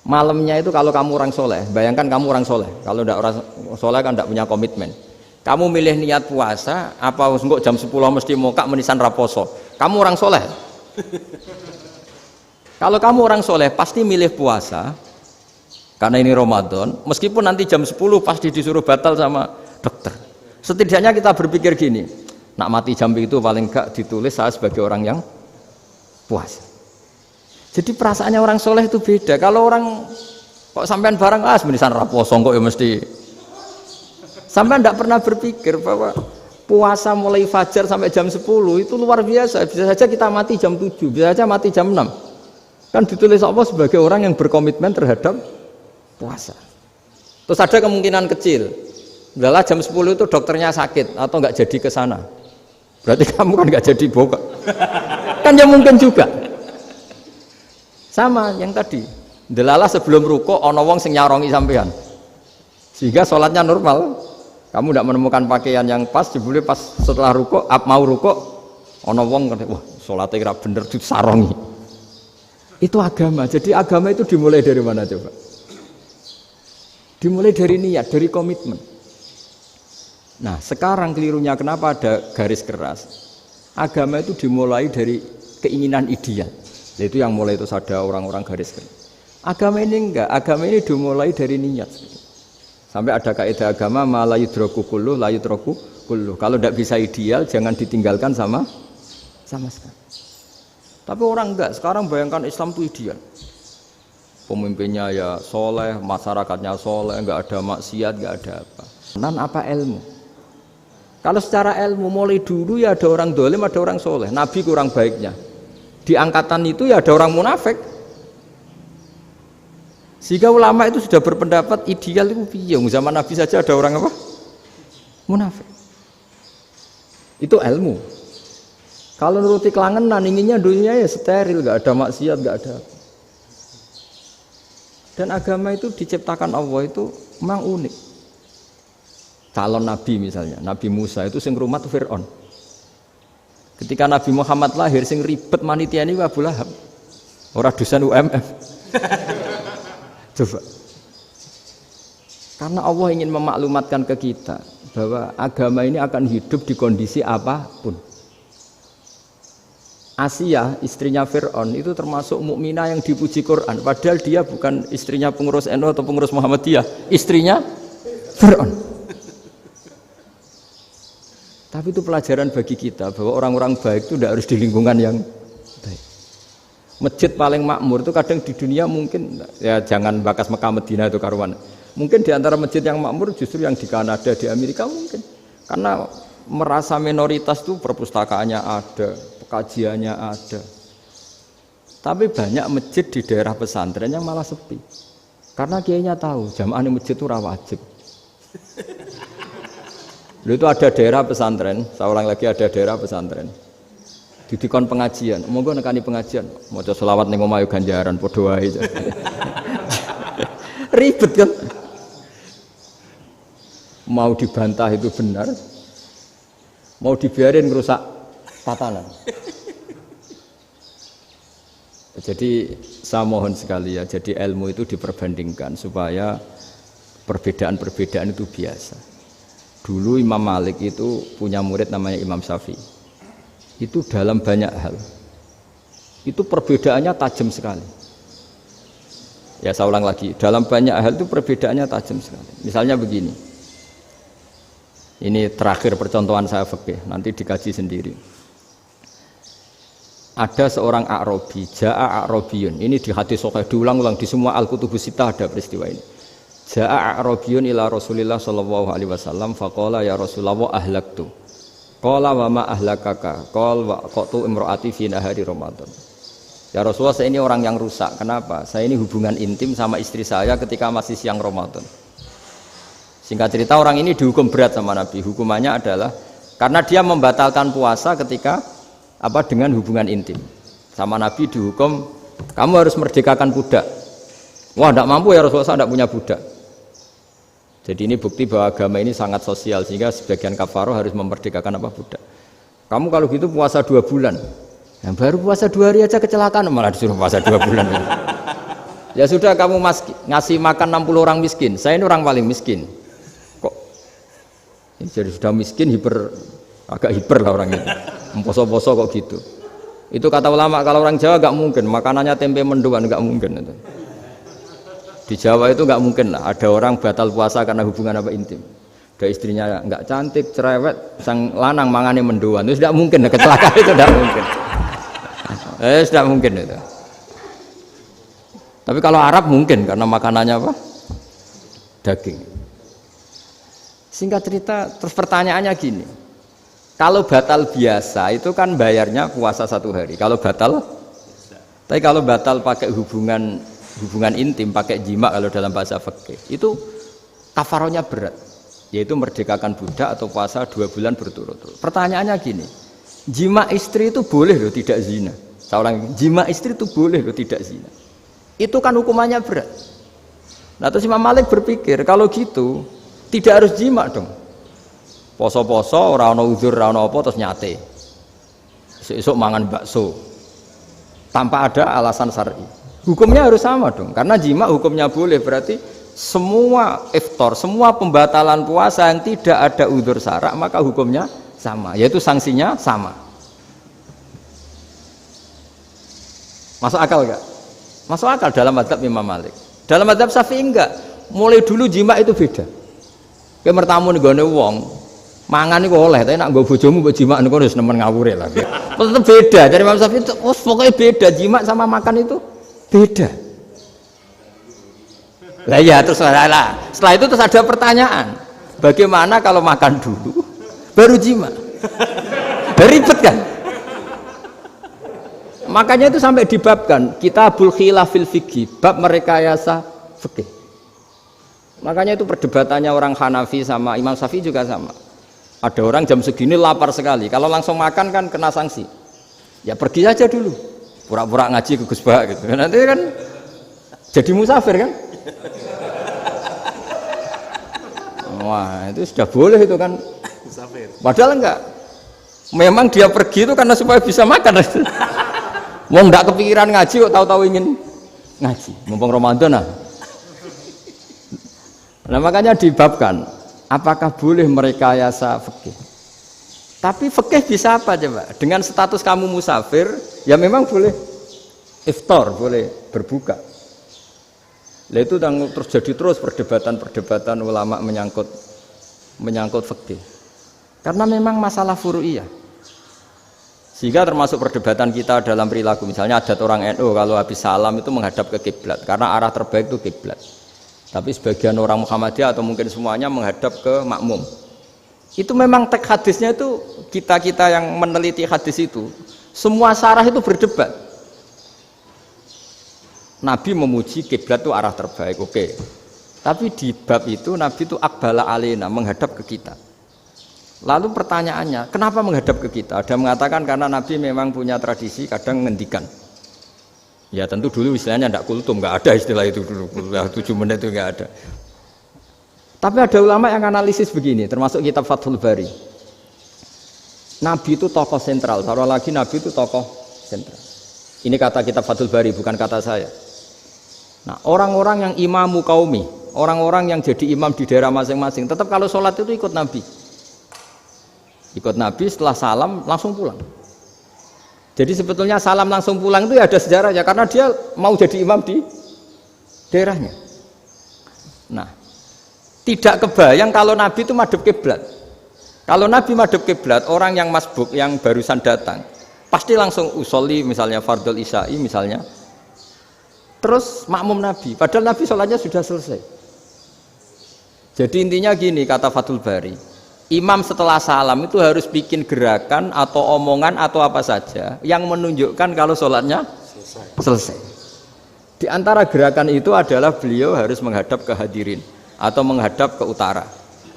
Malamnya itu kalau kamu orang soleh, bayangkan kamu orang soleh. Kalau tidak orang soleh kan tidak punya komitmen. Kamu milih niat puasa, apa enggak jam 10 mesti mokak menisan raposo. Kamu orang soleh. Kalau kamu orang soleh pasti milih puasa karena ini Ramadan. Meskipun nanti jam 10 pasti disuruh batal sama dokter. Setidaknya kita berpikir gini, nak mati jam itu paling enggak ditulis saya sebagai orang yang puasa. Jadi perasaannya orang soleh itu beda. Kalau orang kok sampean barang menisan raposo kok ya mesti. Sampean tidak pernah berpikir bahwa puasa mulai fajar sampai jam 10 itu luar biasa. Bisa saja kita mati jam 7, bisa saja mati jam 6. Kan ditulis Allah sebagai orang yang berkomitmen terhadap puasa. Terus ada kemungkinan kecil, udahlah jam 10 itu dokternya sakit atau nggak jadi ke sana. Berarti kamu kan nggak jadi buka. Kan ya mungkin juga. Sama yang tadi. Delalah sebelum ruko ono wong sing nyarongi sampean. Sehingga sholatnya normal. Kamu tidak menemukan pakaian yang pas, jebule pas setelah ruko, mau ruko ono wong wah sholatnya kira bener disarongi. Itu agama. Jadi agama itu dimulai dari mana coba? Dimulai dari niat, dari komitmen. Nah, sekarang kelirunya kenapa ada garis keras? Agama itu dimulai dari keinginan ideal. Itu yang mulai itu ada orang-orang garis keras. Agama ini enggak, agama ini dimulai dari niat. Sampai ada kaidah agama la yudraku kullu la yutraku kullu. Kalau tidak bisa ideal jangan ditinggalkan sama sekali. Tapi orang enggak, sekarang bayangkan Islam itu ideal. Pemimpinnya ya soleh, masyarakatnya soleh, enggak ada maksiat, enggak ada apa. Nan apa ilmu? Kalau secara ilmu mulai dulu ya ada orang dolim, ada orang soleh. Nabi kurang baiknya. Di angkatan itu ya ada orang munafik. Sehingga ulama itu sudah berpendapat ideal itu piye? Zaman Nabi saja ada orang apa? Munafik. Itu ilmu. Kalau nuruti kelangenan inginnya dunia ya steril, enggak ada maksiat, enggak ada. Dan agama itu diciptakan Allah itu memang unik. Calon Nabi misalnya, Nabi Musa itu sing rumat Fir'aun. Ketika Nabi Muhammad lahir sing ribet manitia ini Abu Lahab. Ora dosen UMM. Coba. Karena Allah ingin memaklumatkan ke kita bahwa agama ini akan hidup di kondisi apapun. Asia, istrinya Fir'aun itu termasuk mukminah yang dipuji Quran. Padahal dia bukan istrinya pengurus NU atau pengurus Muhammadiyah, istrinya Fir'aun. Tapi itu pelajaran bagi kita bahwa orang-orang baik itu tidak harus di lingkungan yang baik. Masjid paling makmur itu kadang di dunia mungkin ya jangan bakas Mekah Madinah itu karuan. Mungkin di antara masjid yang makmur justru yang di Kanada, di Amerika mungkin. Karena merasa minoritas itu perpustakaannya ada, kajiannya ada. Tapi banyak masjid di daerah pesantren yang malah sepi. Karena kiainya tahu jamaah di masjid itu wajib. Itu ada daerah pesantren, saya ulang lagi ada daerah pesantren. Didikon pengajian, monggo nekani pengajian, maca selawat ning omahe ganjaran padha wae. Ribet kan? Mau dibantah itu benar. Mau dibiarin ngerusak tatanan. Jadi saya mohon sekali ya, jadi ilmu itu diperbandingkan supaya perbedaan-perbedaan itu biasa. Dulu Imam Malik itu punya murid namanya Imam Syafi'i. Itu dalam banyak hal. Itu perbedaannya tajam sekali. Ya saya ulang lagi, dalam banyak hal itu perbedaannya tajam sekali. Misalnya begini. Ini terakhir percontohan saya fikih, nanti dikaji sendiri. Ada seorang A'rabi, Ja'a A'rabiyun. Ini di hadis sahih diulang-ulang di semua Al-Kutubus Sittah ada peristiwa ini. Ja'a A'rabiyun ila Rasulillah sallallahu alaihi wasallam faqala ya Rasulullah ahlaktu. Qala wa ma ahlakaka? Qala wa qatu imraati fi nahari Ramadan. Ya Rasulullah, saya ini orang yang rusak. Kenapa? Saya ini hubungan intim sama istri saya ketika masih siang Ramadan. Singkat cerita orang ini dihukum berat sama Nabi. Hukumannya adalah karena dia membatalkan puasa ketika dengan hubungan intim. Sama Nabi dihukum, kamu harus merdekakan budak. Wah, tidak mampu ya Rasulullah, saya tidak punya budak. Jadi ini bukti bahwa agama ini sangat sosial sehingga sebagian kafaroh harus memerdekakan budak. Kamu kalau gitu puasa 2 bulan. Yang baru puasa 2 hari aja kecelakaan malah disuruh puasa 2 bulan. Ya sudah kamu ngasih makan 60 orang miskin. Saya ini orang paling miskin. Kok jadi sudah miskin agak hiper lah orang itu. Poso-poso kok gitu. Itu kata ulama kalau orang Jawa enggak mungkin makanannya tempe mendoan, enggak mungkin itu. Di Jawa itu nggak mungkin lah ada orang batal puasa karena hubungan intim. Ada istrinya nggak cantik, cerewet, sang lanang mangane mendoan. Itu tidak mungkin, kecelakaan itu tidak mungkin. Tidak mungkin itu. Tapi kalau Arab mungkin karena makanannya daging. Singkat cerita, terus pertanyaannya gini. Kalau batal biasa itu kan bayarnya puasa 1 hari. Kalau batal, tapi kalau batal pakai hubungan intim, pakai jima kalau dalam bahasa fikih itu kafarohnya berat, yaitu merdekakan budak atau puasa 2 bulan berturut-turut. Pertanyaannya gini, jima istri itu boleh loh tidak zina. Saya ulangi, jima istri itu boleh loh tidak zina. Itu kan hukumannya berat. Nah terus Imam Malik berpikir kalau gitu tidak harus jima dong. Poso-poso, ora ono uzur, ora ono apa terus nyate. Esuk mangan bakso tanpa ada alasan syar'i. Hukumnya harus sama dong, karena jima hukumnya boleh, berarti semua iftar, semua pembatalan puasa yang tidak ada udzur syara' maka hukumnya sama, yaitu sanksinya sama. Masuk akal enggak? Masuk akal dalam mazhab Imam Malik. Dalam mazhab Syafi'i enggak. Mulai dulu jima itu beda. Kayak mertamu nih gone wong, mangan iku oleh, tapi nak nggo bojomu mbok jima niku wis nemen ngawure lah. Tetep beda. Dari Imam Syafi'i itu pokoknya beda, jima sama makan itu beda. Lah ya terus lah. Setelah itu terus ada pertanyaan. Bagaimana kalau makan dulu baru jima? Ribet kan? Makanya itu sampai dibabkan Kitabul Khilafil Fiqhi, bab merekayasa fikih. Makanya itu perdebatannya orang Hanafi sama Imam Syafi'i juga sama. Ada orang jam segini lapar sekali, kalau langsung makan kan kena sanksi. Ya pergi aja dulu, pura-pura ngaji ke Gus Bah gitu. Nanti kan jadi musafir kan? Wah itu sudah boleh itu kan? Musafir. Padahal enggak. Memang dia pergi itu karena supaya bisa makan. Mau nggak kepikiran ngaji kok tahu-tahu ingin ngaji. Mumpung Ramadan nah. Nah makanya dibabkan. Apakah boleh merekayasa fikih? Tapi fikih bisa apa coba? Dengan status kamu musafir, ya memang boleh iftar, boleh berbuka. Nah itu terus jadi terus perdebatan ulama menyangkut fikih. Karena memang masalah furu'iyah. Sehingga termasuk perdebatan kita dalam perilaku. Misalnya adat orang NU kalau habis salam itu menghadap ke kiblat karena arah terbaik itu kiblat. Tapi sebagian orang Muhammadiyah atau mungkin semuanya menghadap ke makmum. Itu memang teks hadisnya itu kita yang meneliti hadis itu semua syarah itu berdebat. Nabi memuji kiblat itu arah terbaik, oke. Tapi di bab itu Nabi itu aqbala alaina, menghadap ke kita. Lalu pertanyaannya, kenapa menghadap ke kita? Ada mengatakan karena Nabi memang punya tradisi kadang ngendikan. Ya tentu dulu istilahnya tidak kultum, nggak ada istilah itu dulu, 7 menit itu nggak ada. Tapi ada ulama yang analisis begini, termasuk kitab Fathul Bari. Nabi itu tokoh sentral, taruh lagi Nabi itu tokoh sentral. Ini kata kitab Fathul Bari, bukan kata saya. Nah orang-orang yang imamu qaumi, orang-orang yang jadi imam di daerah masing-masing, tetap kalau sholat itu ikut Nabi. Ikut Nabi setelah salam langsung pulang. Jadi sebetulnya salam langsung pulang itu ya ada sejarahnya karena dia mau jadi imam di daerahnya. Nah, tidak kebayang kalau Nabi itu madhep kiblat. Kalau Nabi madhep kiblat, orang yang masbuk yang barusan datang pasti langsung usolli misalnya fardhu isya'i misalnya. Terus makmum Nabi, padahal Nabi sholatnya sudah selesai. Jadi intinya gini kata Fathul Bari. Imam setelah salam itu harus bikin gerakan atau omongan atau apa saja yang menunjukkan kalau sholatnya selesai. Di antara gerakan itu adalah beliau harus menghadap ke hadirin atau menghadap ke utara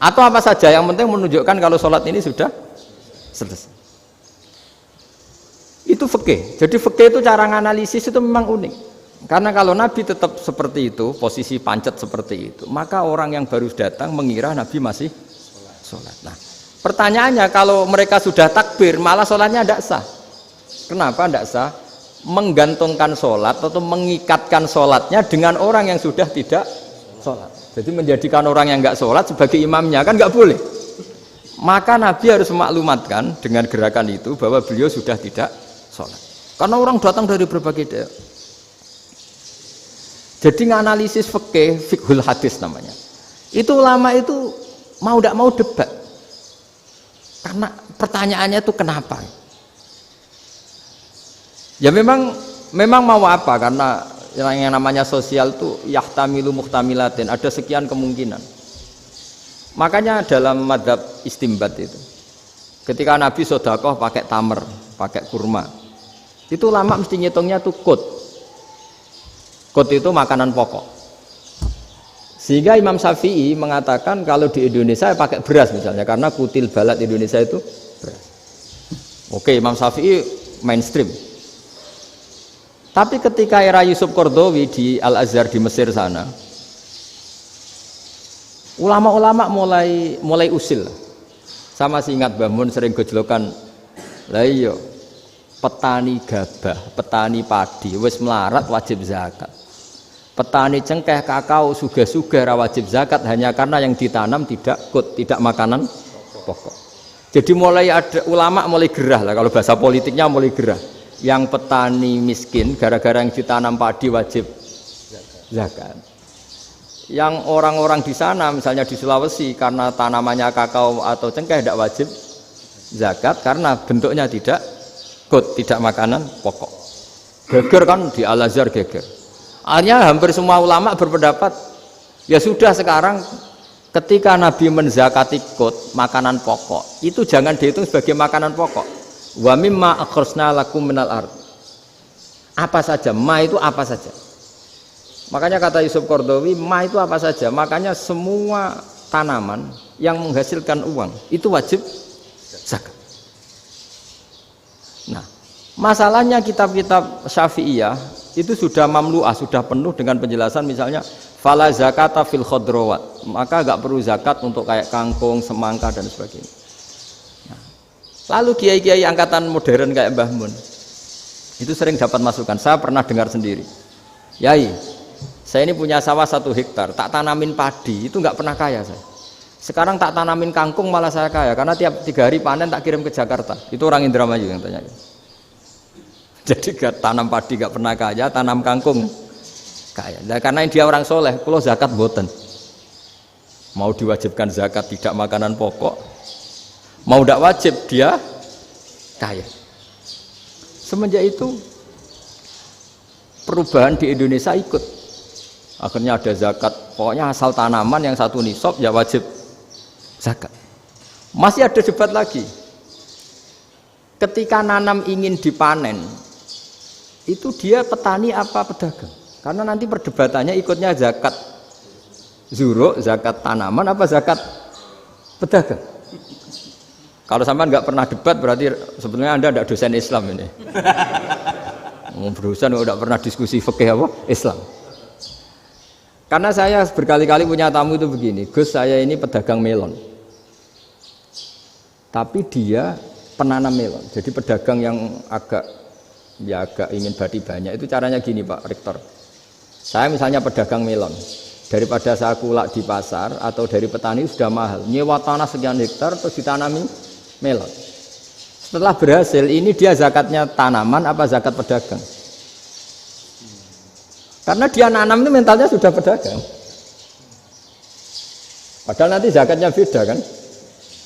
atau apa saja yang penting menunjukkan kalau sholat ini sudah selesai. Itu fikih. Jadi fikih itu cara menganalisis itu memang unik. Karena kalau Nabi tetap seperti itu, posisi pancet seperti itu, maka orang yang baru datang mengira Nabi masih sholat. Nah, pertanyaannya kalau mereka sudah takbir, malah sholatnya tidak sah. Kenapa tidak sah? Menggantungkan sholat atau mengikatkan sholatnya dengan orang yang sudah tidak sholat. Jadi menjadikan orang yang nggak sholat sebagai imamnya kan nggak boleh. Maka Nabi harus memaklumatkan dengan gerakan itu bahwa beliau sudah tidak sholat. Karena orang datang dari berbagai daerah. Jadi nganalisis fikih, fiqhul hadis namanya. Itu ulama itu mau tidak mau debat karena pertanyaannya itu kenapa ya memang mau apa karena yang namanya sosial itu yahtamilu muhtamilatin ada sekian kemungkinan makanya dalam madhab istimbat itu ketika Nabi sedekah pakai tamer pakai kurma itu ulama mesti ngitungnya tuh kut itu makanan pokok. Sehingga Imam Syafi'i mengatakan kalau di Indonesia pakai beras misalnya karena kutil balat Indonesia itu beras. Oke, Imam Syafi'i mainstream. Tapi ketika era Yusuf Qaradawi di Al-Azhar di Mesir sana, ulama-ulama mulai usil. Sama sih ingat Mbah Mun sering gojlokan, lah iya petani gabah, petani padi wis melarat wajib zakat. Petani cengkeh, kakao, suga-suga wajib zakat hanya karena yang ditanam tidak makanan pokok. Jadi mulai ada ulama mulai gerah lah kalau bahasa politiknya mulai gerah. yang petani miskin gara-gara yang ditanam padi wajib zakat. Yang orang-orang di sana misalnya di Sulawesi karena tanamannya kakao atau cengkeh tidak wajib zakat karena bentuknya tidak tidak makanan pokok. Geger kan di Al-Azhar geger. Akhirnya hampir semua ulama berpendapat ya sudah sekarang ketika Nabi menzakati makanan pokok itu jangan dihitung sebagai makanan pokok. Wa mimma akhrajna lakum minal ard. Apa saja, ma itu apa saja. Makanya kata Yusuf Qaradawi, ma itu apa saja. Makanya semua tanaman yang menghasilkan uang itu wajib zakat. Nah, masalahnya kitab-kitab Syafi'iyah itu sudah mamlu'ah, sudah penuh dengan penjelasan misalnya fala zakata fil khadrawat. Maka enggak perlu zakat untuk kayak kangkung, semangka dan sebagainya. Nah, lalu kiai-kiai angkatan modern kayak Mbah Mun itu sering dapat masukan. Saya pernah dengar sendiri. Yai, saya ini punya sawah 1 hektar, tak tanamin padi, itu nggak pernah kaya saya. Sekarang tak tanamin kangkung malah saya kaya, karena tiap 3 hari panen tak kirim ke Jakarta. Itu orang Indramayu yang tanya. Jadi gak tanam padi nggak pernah kaya, tanam kangkung kaya. Nah, karena dia orang soleh, kalau zakat boten. Mau diwajibkan zakat tidak makanan pokok, mau tidak wajib dia kaya. Semenjak itu perubahan di Indonesia ikut. Akhirnya ada zakat, pokoknya asal tanaman yang 1 nisab ya wajib zakat. Masih ada debat lagi. Ketika nanam ingin dipanen, itu dia petani apa pedagang? Karena nanti perdebatannya ikutnya zakat zuruk, zakat tanaman apa zakat pedagang. Kalau sampean nggak pernah debat berarti sebenarnya Anda tidak dosen Islam ini. Dosen nggak pernah diskusi fikih apa Islam. Karena saya berkali-kali punya tamu itu begini, Gus saya ini pedagang melon, tapi dia penanam melon, jadi pedagang yang agak ingin badi banyak. Itu caranya gini Pak Rektor, saya misalnya pedagang melon, daripada saya kulak di pasar atau dari petani sudah mahal, nyewa tanah sekian hektar terus ditanami melon. Setelah berhasil ini dia zakatnya tanaman apa zakat pedagang? Karena dia nanam itu mentalnya sudah pedagang. Padahal nanti zakatnya beda kan.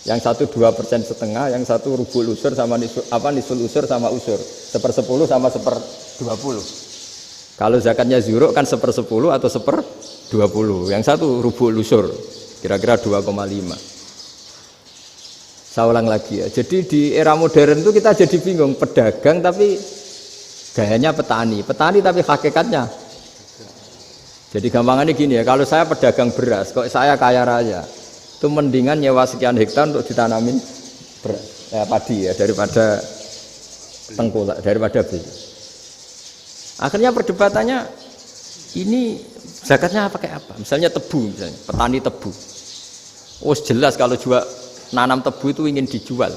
Yang 1 2,5%, yang 1 rubul usur sama nisul usur sama usur. 1/10 sama 1/20. Kalau zakatnya zuruk kan 1/10 atau 1/20. Yang 1 rubul usur, kira-kira 2,5. Saya ulang lagi ya. Jadi di era modern itu kita jadi bingung, pedagang tapi gayanya petani tapi hakikatnya. Jadi gampangannya gini ya, kalau saya pedagang beras, kok saya kaya raya, itu mendingan nyewa sekian hektar untuk ditanamin beras, padi ya, daripada tengkulak, daripada beli. Akhirnya perdebatannya, ini zakatnya pakai apa? Misalnya tebu, misalnya petani tebu. Oh jelas kalau jual nanam tebu itu ingin dijual.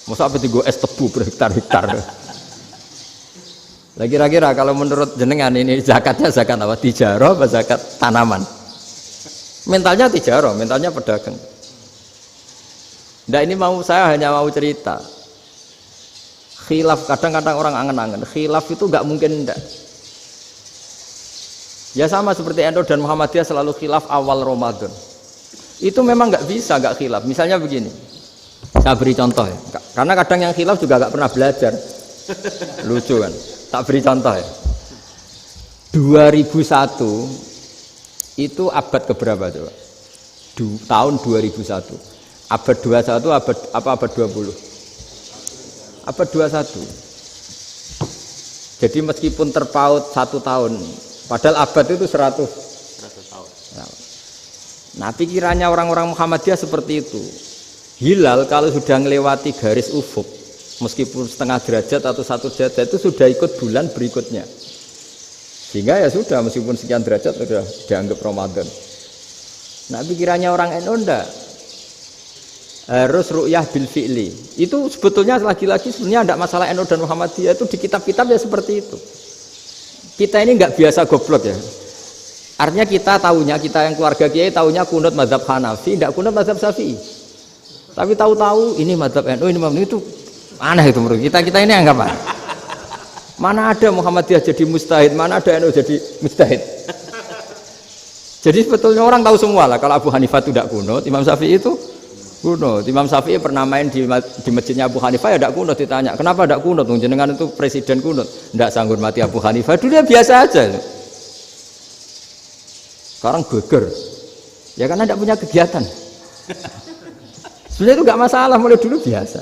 Masa apa itu es tebu berhektar-hektar? Lah kira-kira kalau menurut jenengan ini zakatnya zakat apa? Tijarah apa zakat tanaman? Mentalnya tijarah, mentalnya pedagang. Nah ini saya hanya mau cerita. Khilaf, kadang-kadang orang angen-angen. Khilaf itu nggak mungkin enggak. Ya sama seperti NU dan Muhammadiyah selalu khilaf awal Ramadan. Itu memang nggak bisa nggak khilaf. Misalnya begini, saya beri contoh ya. Karena kadang yang khilaf juga nggak pernah belajar. Lucu kan? Tak beri contoh ya. 2001 itu abad keberapa coba? Tahun 2001. Abad 21 abad 20? Abad 21. Jadi meskipun terpaut 1 tahun, padahal abad itu 100 tahun. Nah, pikirannya orang-orang Muhammadiyah seperti itu. Hilal kalau sudah melewati garis ufuk, meskipun setengah derajat atau 1 derajat itu sudah ikut bulan berikutnya, sehingga ya sudah meskipun sekian derajat sudah dianggap Ramadan. Nah pikirannya orang NU enggak, harus ru'yah bil fi'li. Itu sebetulnya lagi-lagi sebenarnya enggak masalah NU dan Muhammadiyah, itu di kitab-kitab ya seperti itu. Kita ini enggak biasa goblok ya, artinya kita yang keluarga kiai tahunya kunut mazhab Hanafi, enggak kunut mazhab Syafi'i, tapi tahu-tahu ini mazhab NU, ini itu aneh itu menurut kita ini anggap apa? Mana ada Muhammadiyah jadi mustahid, mana ada NU jadi mustahid. Jadi sebetulnya orang tahu semua lah kalau Abu Hanifah itu tidak kunut, Imam Syafi'i itu kunut. Imam Syafi'i pernah main di masjidnya Abu Hanifah ya tidak kunut, ditanya kenapa tidak kunut? Jenengan itu presiden kunut, tidak sanggup mati Abu Hanifah. Dulu dia biasa aja. Sekarang geger, ya karena tidak punya kegiatan. Sebenarnya itu nggak masalah, mulai dulu biasa.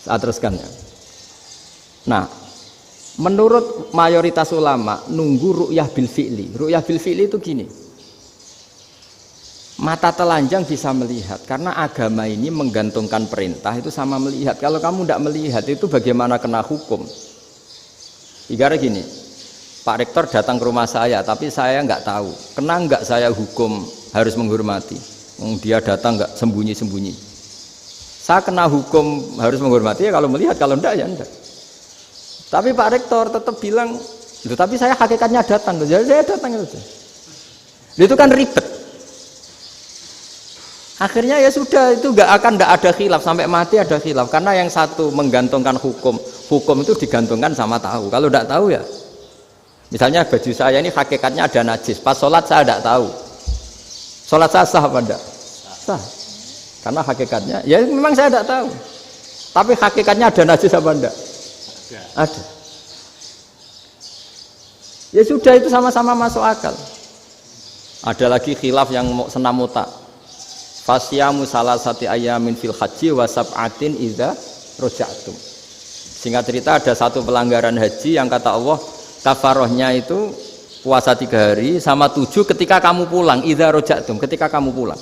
Saat teruskan ya. Nah, menurut mayoritas ulama nunggu ru'yah bil fi'li. Ru'yah bil fi'li itu gini. Mata telanjang bisa melihat karena agama ini menggantungkan perintah itu sama melihat. Kalau kamu tidak melihat itu bagaimana kena hukum? Ibaratnya gini, Pak Rektor datang ke rumah saya tapi saya nggak tahu. Kena nggak saya hukum harus menghormati? Dia datang nggak sembunyi-sembunyi. Saya kena hukum harus menghormati ya kalau melihat, kalau enggak ya enggak. Tapi Pak Rektor tetap bilang, tapi saya hakikatnya datang, jadi saya datang itu. Itu kan ribet. Akhirnya ya sudah, itu nggak ada khilaf sampai mati ada khilaf karena yang satu menggantungkan hukum itu digantungkan sama tahu. Kalau tidak tahu ya, misalnya baju saya ini hakikatnya ada najis, pas sholat saya tidak tahu. Sholat saya sah apa enggak? Sah. Karena hakikatnya, ya memang saya tidak tahu. Tapi hakikatnya ada najis apa enggak? Ada. Ya sudah, itu sama-sama masuk akal. Ada lagi khilaf yang senam otak. Fasyamu salasati ayamin fil haji wa sab'atin idza raja'tum. Singkat cerita ada satu pelanggaran haji yang kata Allah kafarohnya itu puasa 3 hari sama 7 ketika kamu pulang, idza raja'tum, ketika kamu pulang.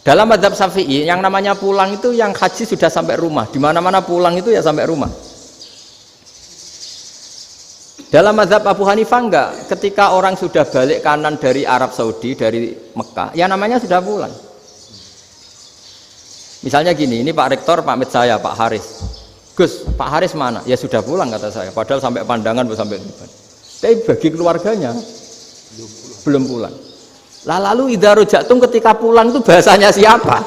Dalam mazhab Syafi'i yang namanya pulang itu yang haji sudah sampai rumah. Di mana-mana pulang itu ya sampai rumah. Dalam mazhab Abu Hanifah enggak, ketika orang sudah balik kanan dari Arab Saudi, dari Mekah, ya namanya sudah pulang. Misalnya gini, ini Pak Rektor pamit saya, Pak Haris. Gus, Pak Haris mana? Ya sudah pulang kata saya, padahal sampai Pandangan, sampai Tuban. Tapi bagi keluarganya, belum pulang. Lalu idza raja'tum ketika pulang itu bahasanya siapa?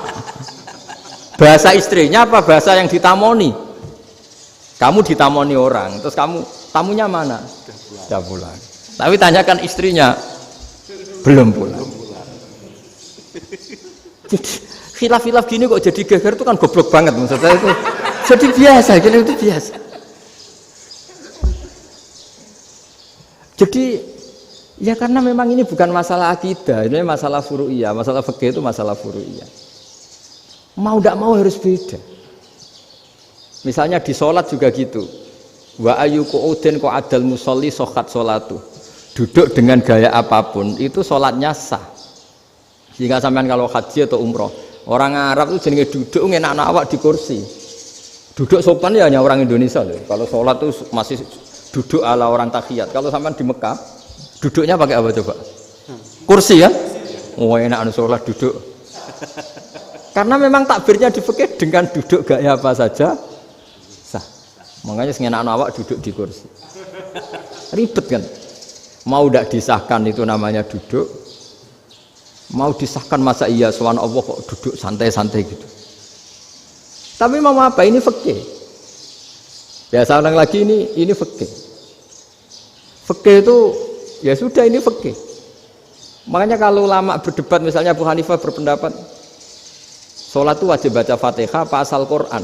Bahasa istrinya apa bahasa yang ditamoni? Kamu ditamoni orang, terus tamunya mana? Sudah pulang. Tapi tanyakan istrinya, belum pulang. Jadi khilaf-khilaf gini kok jadi geger itu kan goblok banget maksud saya itu. Jadi biasa, gini itu biasa. Jadi ya karena memang ini bukan masalah akidah, ini masalah furu'iyah, masalah fikih itu masalah furu'iyah. Mau tidak mau harus beda. Misalnya di sholat juga gitu. Wa ayu qu'udin qu'adal musolli sokhat sholatu. Duduk dengan gaya apapun itu sholatnya sah. Sehingga sampean kalau haji atau umroh, orang Arab itu jenenge duduk ngenak awak di kursi. Duduk sopan ya hanya orang Indonesia loh. Kalau sholat itu masih duduk ala orang tahiyat. Kalau sampean di Mekah, duduknya pakai apa coba? Kursi ya? Oh enak sholat duduk. Karena memang takbirnya di fikih dengan duduk gaya apa saja sah. Makanya sengenak awak duduk di kursi. Ribet kan? Mau tidak disahkan itu namanya duduk. Mau disahkan masa iya sowan Allah kok duduk santai-santai gitu. Tapi mau apa? Ini fikih. Biasa orang lagi ini fikih. Fikih itu ya sudah ini fikih. Makanya kalau ulama berdebat misalnya Abu Hanifah berpendapat sholat itu wajib baca Fatihah apa asal Quran.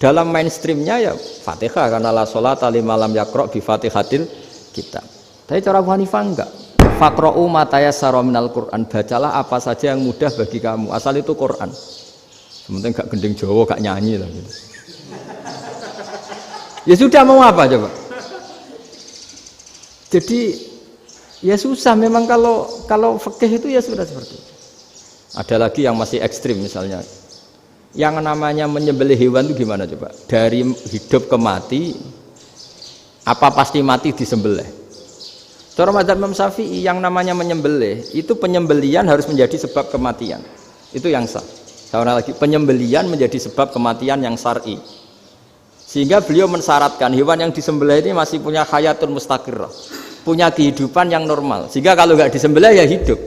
Dalam mainstreamnya ya Fatihah karena la sholata liman lam yaqra bi Fatihatil kitab. Tapi cara Abu Hanifah enggak. Faqra'u ma tayassara minal Quran. Bacalah apa saja yang mudah bagi kamu. Asal itu Quran. Sementing gak gending Jawa, gak nyanyi lah gitu. Ya sudah mau apa coba? Jadi ya susah memang kalau fikih itu ya sudah seperti itu. Ada lagi yang masih ekstrim misalnya. Yang namanya menyembelih hewan itu gimana coba? Dari hidup ke mati, apa pasti mati disembelih? Cara mazhab Imam Syafi'i yang namanya menyembelih itu penyembelian harus menjadi sebab kematian. Itu yang sah. Seorang lagi penyembelian menjadi sebab kematian yang syar'i. Sehingga beliau mensyaratkan hewan yang disembelih ini masih punya hayatun mustaqirrah, punya kehidupan yang normal. Sehingga kalau nggak disembelih ya hidup.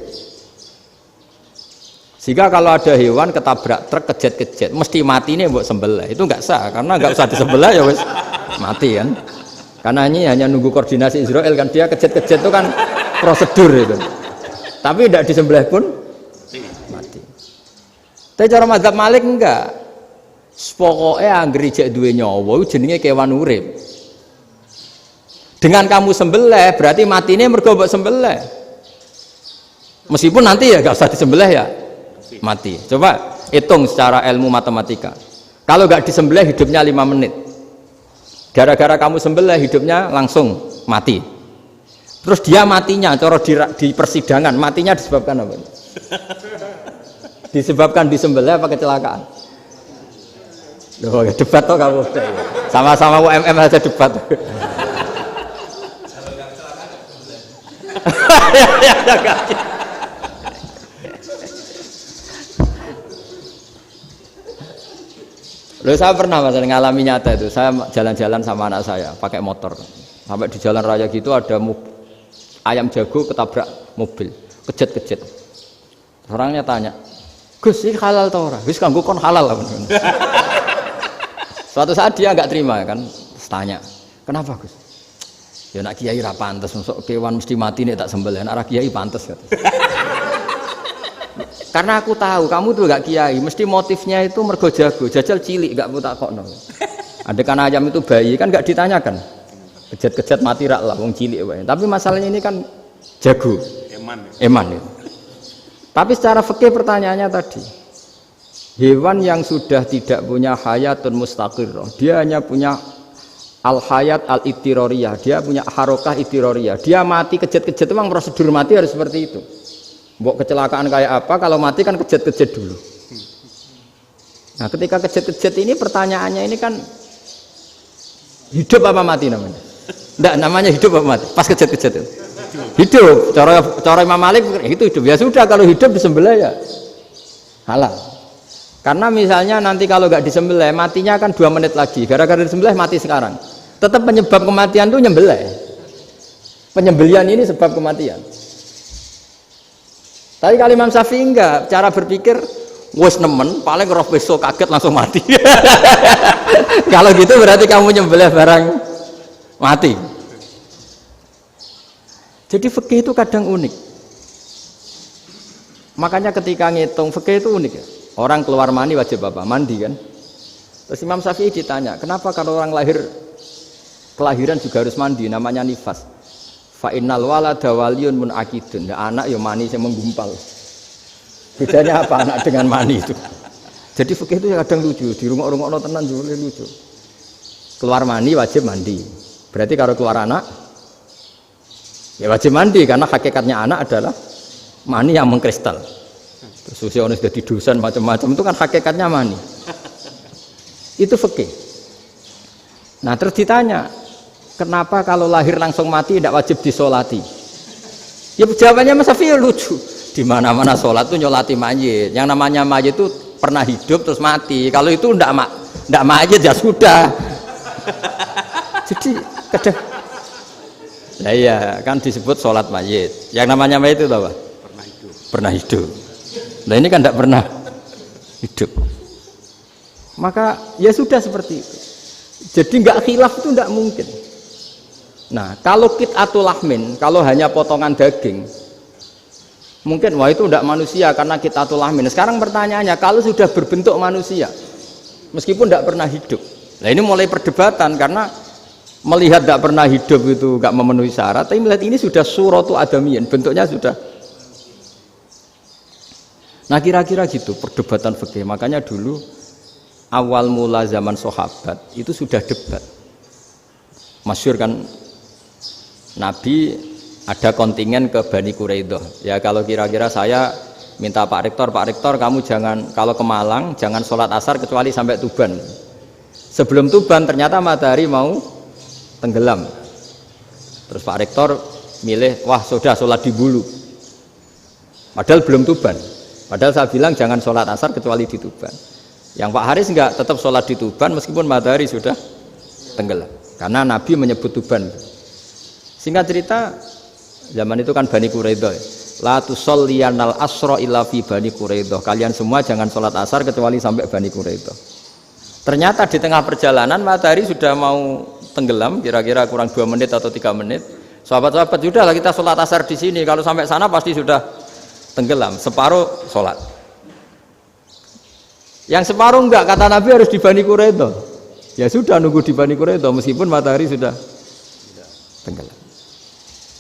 Sehingga kalau ada hewan ketabrak truk kejet-kejet, mesti mati nih buat sembelih. Itu nggak sah, karena nggak usah disembelih ya wes mati kan. Karena ini hanya nunggu koordinasi Israel kan, dia kejet-kejet itu kan prosedur itu. Tapi tidak disembelih pun mati. Tapi cara mazhab Malik enggak. Pokoknya anggere jek duwe nyawa jenenge kewan urip. Dengan kamu sembelih berarti matine mergo mbok sembelih. Meskipun nanti ya nggak usah disembelih ya mati. Coba hitung secara ilmu matematika. Kalau nggak disembelih hidupnya 5 menit. Gara-gara kamu sembelih hidupnya langsung mati. Terus dia matinya, cara di persidangan matinya disebabkan apa? Disebabkan disembelih apa kecelakaan? Loh, ya debat toh kamu. Sama-sama UMM aja debat. Loh, saya pernah mas ngalami nyata itu. Saya jalan-jalan sama anak saya pakai motor. Sampai di jalan raya gitu ada ayam jago ketabrak mobil, kejet-kejet. Orangnya tanya, Gus, ini halal tau ora? Wis kanggo kon halal lah. Suatu saat dia nggak terima kan, tanya, kenapa Gus? Ya nak kiai ra pantes, masuk kewan mesti mati nih tak sembelih. Nak kiai pantes kata. Karena aku tahu kamu tuh gak kiai, mesti motifnya itu mergo jago, jajal cilik gak putak kokno. Ada kan ayam itu bayi kan gak ditanyakan, kejet-kejet mati rak lah, wong cilik wae. Tapi masalahnya ini kan jago, eman itu. Tapi secara fikih pertanyaannya tadi, hewan yang sudah tidak punya hayatun mustaqirrah, dia hanya punya al hayat al ittiroriyah, dia punya harokah ittiroriyah, dia mati kejet-kejet memang prosedur mati harus seperti itu. Mbok kecelakaan kayak apa, kalau mati kan kejet-kejet dulu. Nah ketika kejet-kejet ini pertanyaannya ini kan hidup apa mati namanya? Enggak, namanya hidup apa mati? Pas kejet-kejet itu hidup. Cara Imam Malik itu hidup. Ya sudah, kalau hidup disembelih ya halal. Karena misalnya nanti kalau nggak disembelih matinya kan 2 menit lagi, gara-gara disembelih mati sekarang. Tetap penyebab kematian itu nyembelih. Penyembelian ini sebab kematian. Tapi kalau Imam Syafi'i enggak, cara berpikir wes nemen, paling roh besok kaget langsung mati. Kalau gitu berarti kamu nyembelih barang mati. Jadi fikih itu kadang unik. Makanya ketika ngitung fikih itu unik ya. Orang keluar mani wajib apa? Mandi kan. Terus Imam Syafi'i ditanya, kenapa kalau orang kelahiran juga harus mandi? Namanya nifas. Fa innal walada waliyun munakidun. Ya, anak ya mani yang menggumpal. Bedanya apa anak dengan mani itu? Jadi fikih itu kadang lucu, di rungok-rungokno tenan juga lucu. Keluar mani wajib mandi. Berarti kalau keluar anak ya wajib mandi karena hakikatnya anak adalah mani yang mengkristal. Terus usia sudah di dosen macam-macam itu kan hakikatnya mani. Itu fikih. Nah, terus ditanya, kenapa kalau lahir langsung mati tidak wajib disolati? Ya jawabannya Mas Syafi'i lucu. Di mana-mana sholat tuh nyolati mayit. Yang namanya mayit itu pernah hidup terus mati. Kalau itu ndak mayit ya sudah. Jadi kadang, nah iya kan disebut sholat mayit. Yang namanya mayit itu apa? Pernah hidup. Nah ini kan ndak pernah hidup. Maka ya sudah seperti itu. Jadi nggak khilaf itu ndak mungkin. Nah, kalau qit'atul lahmin, kalau hanya potongan daging, mungkin wah itu tidak manusia karena qit'atul lahmin. Sekarang pertanyaannya, kalau sudah berbentuk manusia, meskipun tidak pernah hidup, nah ini mulai perdebatan karena melihat tidak pernah hidup itu nggak memenuhi syarat, tapi melihat ini sudah suratu adamiyin, bentuknya sudah. Nah kira-kira gitu perdebatan fikih. Makanya dulu awal mula zaman sahabat itu sudah debat. Masyhur kan. Nabi ada kontingen ke Bani Quraidah. Ya kalau kira-kira saya minta Pak Rektor kamu jangan kalau ke Malang jangan sholat asar kecuali sampai Tuban. Sebelum Tuban ternyata matahari mau tenggelam. Terus Pak Rektor milih, wah sudah sholat di Bulu. Padahal belum Tuban. Padahal saya bilang jangan sholat asar kecuali di Tuban. Yang Pak Haris enggak, tetap sholat di Tuban meskipun matahari sudah tenggelam. Karena Nabi menyebut Tuban. Singkat cerita, zaman itu kan Bani Quraidah. la tusolliyanal asra illa fi Bani Quraidah. Kalian semua jangan sholat asar kecuali sampai Bani Quraidah. Ternyata di tengah perjalanan matahari sudah mau tenggelam, kira-kira kurang 2 menit atau 3 menit. Sahabat-sahabat, sudahlah kita sholat asar di sini. Kalau sampai sana pasti sudah tenggelam. Separuh sholat. Yang separuh enggak, kata Nabi harus di Bani Quraidah. Ya sudah nunggu di Bani Quraidah meskipun matahari sudah tenggelam.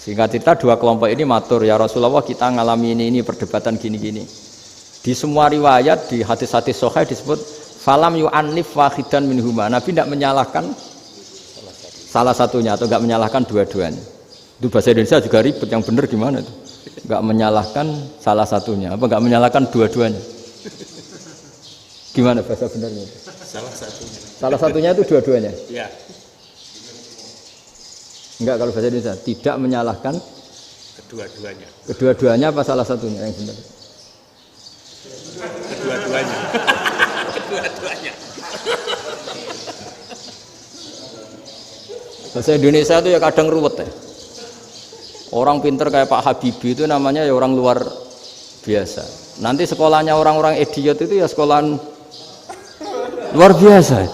Singkat cerita, 2 kelompok ini matur, ya Rasulullah kita ngalami ini perdebatan gini-gini. Di semua riwayat, di hadis-hadis sahih disebut falam yu'annif wahidan minhuma. Nabi tidak menyalahkan salah satunya atau enggak menyalahkan dua-duanya. Itu bahasa Indonesia juga ribet, yang benar gimana itu? Enggak menyalahkan salah satunya, apa enggak menyalahkan dua-duanya? Gimana bahasa benarnya? Salah satunya. Salah satunya itu dua-duanya? Ya. Enggak, kalau bahasa Indonesia tidak menyalahkan Kedua-duanya. kedua-duanya apa salah satunya yang benar? Kedua-duanya. Kedua-duanya. Bahasa Indonesia itu ya kadang ruwet ya. Orang pinter kayak Pak Habibie itu namanya ya orang luar biasa. Nanti sekolahnya orang-orang idiot itu ya sekolahan luar biasa.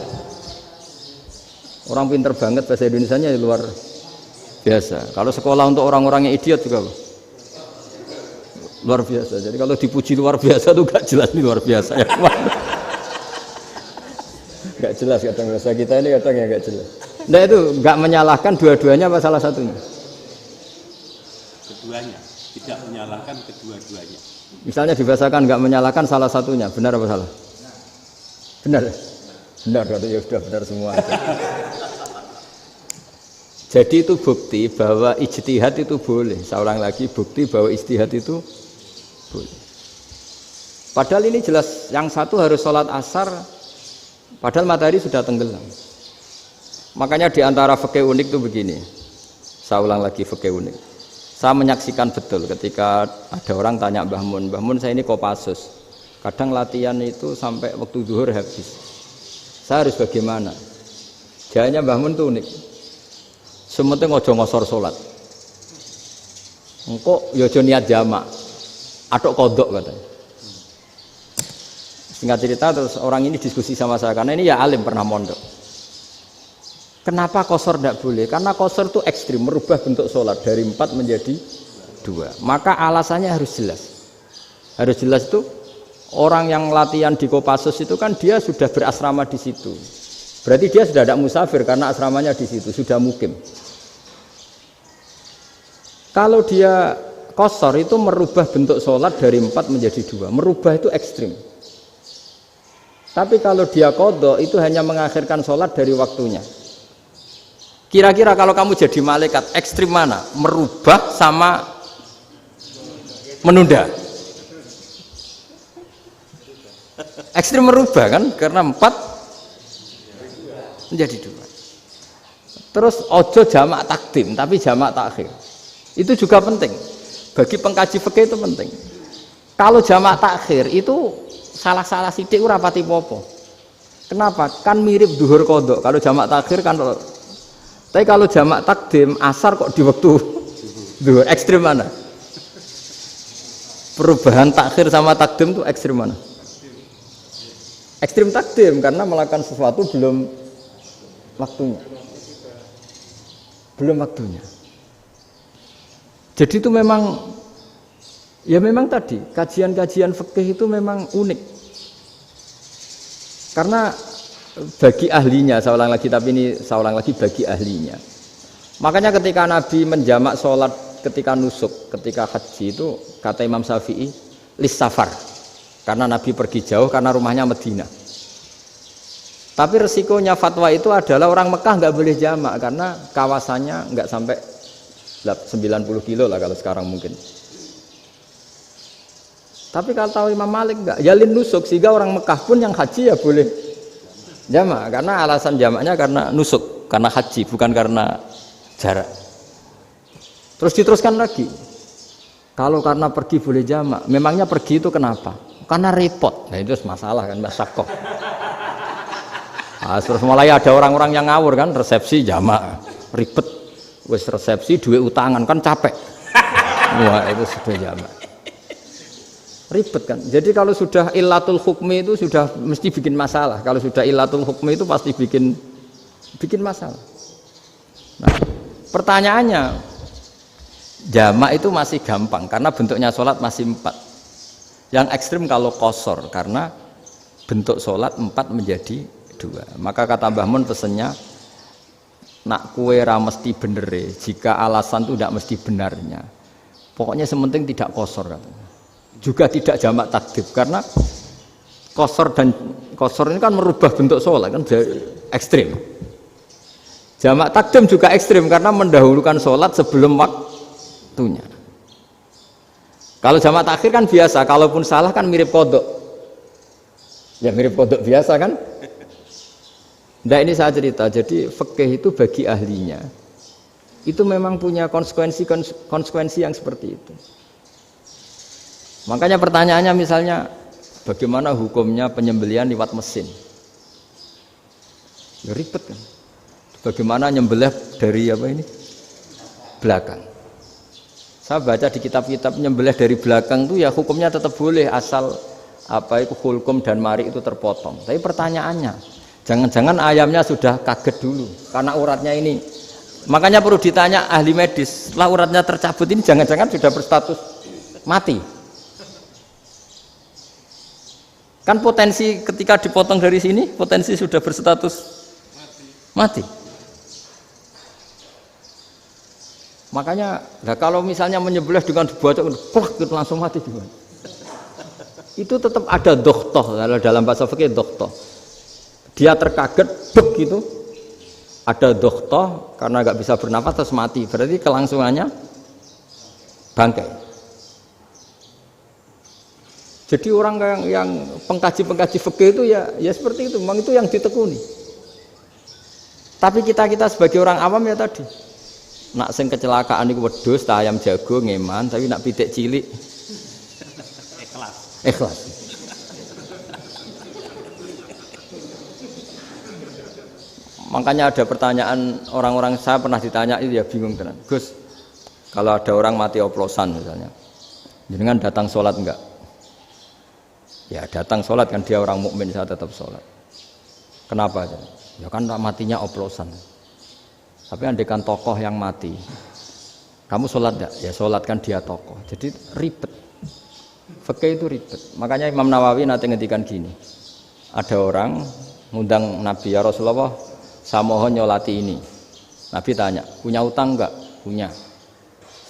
Orang pinter banget bahasa Indonesianya ya luar biasa. Kalau sekolah untuk orang-orang yang idiot juga luar biasa. Jadi kalau dipuji luar biasa tuh gak jelas nih luar biasa ya. Gak jelas kadang bahasa kita ini kadang ya gak jelas. Nah itu gak menyalahkan dua-duanya apa salah satunya? Keduanya. Tidak menyalahkan kedua-duanya. Misalnya dibahasakan gak menyalahkan salah satunya, benar apa salah? Benar. Benar, ya sudah benar semua. Jadi itu bukti bahwa ijtihad itu boleh. Saya ulang lagi, bukti bahwa ijtihad itu boleh. Padahal ini jelas yang satu harus sholat asar, padahal matahari sudah tenggelam. Makanya di antara fikih unik itu begini. Saya ulang lagi fikih unik. Saya menyaksikan betul ketika ada orang tanya Mbah Mun saya ini Kopassus. Kadang latihan itu sampai waktu zuhur habis. Saya harus bagaimana? Jawabnya Mbah Mun itu unik. Sementing ojo ngosor sholat. Engkau ya ojo niat jamak. Atok kodok katanya. Singkat cerita terus orang ini diskusi sama saya karena ini ya alim pernah mondok. Kenapa qashar tidak boleh? Karena qashar itu ekstrim, merubah bentuk sholat dari 4 menjadi 2. Maka alasannya harus jelas. Harus jelas itu orang yang latihan di Kopassus itu kan dia sudah berasrama di situ. Berarti dia sudah tidak musafir karena asramanya di situ, sudah mukim. Kalau dia qashar itu merubah bentuk sholat dari 4 menjadi 2. Merubah itu ekstrim. Tapi kalau dia qadha itu hanya mengakhirkan sholat dari waktunya. Kira-kira kalau kamu jadi malaikat, ekstrim mana? Merubah sama menunda? Ekstrim merubah kan? Karena 4 menjadi 2. Terus ojo jamak takdim, tapi jamak takhir. Itu juga penting. Bagi pengkaji fikih itu penting. Kalau jamak takhir itu salah-salah sidik ora pati popo. Kenapa? Kan mirip duhur kodok. Kalau jamak takhir kan. Tapi kalau jamak takdim asar kok di waktu duhur, ekstrim mana? Perubahan takhir sama takdim itu ekstrim mana? Ekstrim takdim karena melakukan sesuatu belum waktunya. Belum waktunya. Jadi itu memang ya memang tadi kajian-kajian fikih itu memang unik. Karena bagi ahlinya, saya ulang lagi tapi ini saya ulang lagi bagi ahlinya. Makanya ketika Nabi menjamak sholat ketika nusuk, ketika haji itu kata Imam Syafi'i lis safar. Karena Nabi pergi jauh karena rumahnya Madinah. Tapi resikonya fatwa itu adalah orang Mekah nggak boleh jamak karena kawasannya nggak sampai 90 kilo lah kalau sekarang mungkin. Tapi kalau tahu Imam Malik nggak, yalin nusuk sehingga orang Mekah pun yang haji ya boleh jamak karena alasan jamaknya karena nusuk, karena haji bukan karena jarak. Terus diteruskan lagi. Kalau karena pergi boleh jamak, memangnya pergi itu kenapa? Karena repot. Nah itu masalah kan masyakoh. Nah, terus mulai ada orang-orang yang ngawur kan resepsi jamak ribet. Wes resepsi duit utangan kan capek. Wah, itu sudah jamak. Ribet kan. Jadi kalau sudah illatul hukmi itu sudah mesti bikin masalah. Kalau sudah illatul hukmi itu pasti bikin masalah. Nah, pertanyaannya, jamak itu masih gampang karena bentuknya sholat masih 4. Yang ekstrim kalau qasar karena bentuk sholat 4 menjadi 2. Maka kata Mbah Mun pesennya, nak kue ra mesti benere, jika alasan itu tidak mesti benarnya. Pokoknya sementing tidak qasar katanya. Juga tidak jamak takdim karena qasar ini kan merubah bentuk sholat kan ekstrim. Jamak takdim juga ekstrim karena mendahulukan sholat sebelum waktunya. Kalau jamak takhir kan biasa, kalaupun salah kan mirip kodok. Ya mirip kodok biasa kan. Nah ini saya cerita, jadi fikih itu bagi ahlinya itu memang punya konsekuensi yang seperti itu. Makanya pertanyaannya misalnya bagaimana hukumnya penyembelihan lewat mesin? Ya ribet kan. Bagaimana nyembelih dari apa ini? Belakang. Saya baca di kitab-kitab nyembelih dari belakang itu ya hukumnya tetap boleh asal apa itu hulkum dan mari itu terpotong. Tapi pertanyaannya, jangan-jangan ayamnya sudah kaget dulu karena uratnya ini. Makanya perlu ditanya ahli medis, setelah uratnya tercabut ini jangan-jangan sudah berstatus mati. Kan potensi ketika dipotong dari sini, potensi sudah berstatus mati. Makanya, nah kalau misalnya menyembelih dengan dibacok, plak gitu langsung mati gimana? Itu tetap ada dokhtoh, kalau dalam bahasa fikih dokhtoh. Dia terkaget, begitu, ada dokhtoh karena nggak bisa bernafas terus mati. Berarti kelangsungannya bangkai. Jadi orang yang pengkaji fikih itu ya seperti itu, memang itu yang ditekuni. Tapi kita sebagai orang awam ya tadi, nak sing kecelakaan itu wedhus, ayam jago ngeman, tapi nak pitik cilik ikhlas. Makanya ada pertanyaan orang-orang, saya pernah ditanya itu ya bingung tenan. Gus, kalau ada orang mati oplosan misalnya, jenengan datang sholat enggak? Ya datang sholat kan dia orang mukmin, saya tetap sholat. Kenapa? Ya kan matinya oplosan. Tapi andaikan tokoh yang mati, kamu sholat enggak? Ya sholat kan dia tokoh. Jadi ribet. Fikih itu ribet. Makanya Imam Nawawi nanti ngendikan gini. Ada orang ngundang Nabi, ya Rasulullah, saya mohon nyolati ini. Nabi tanya, punya utang enggak? Punya.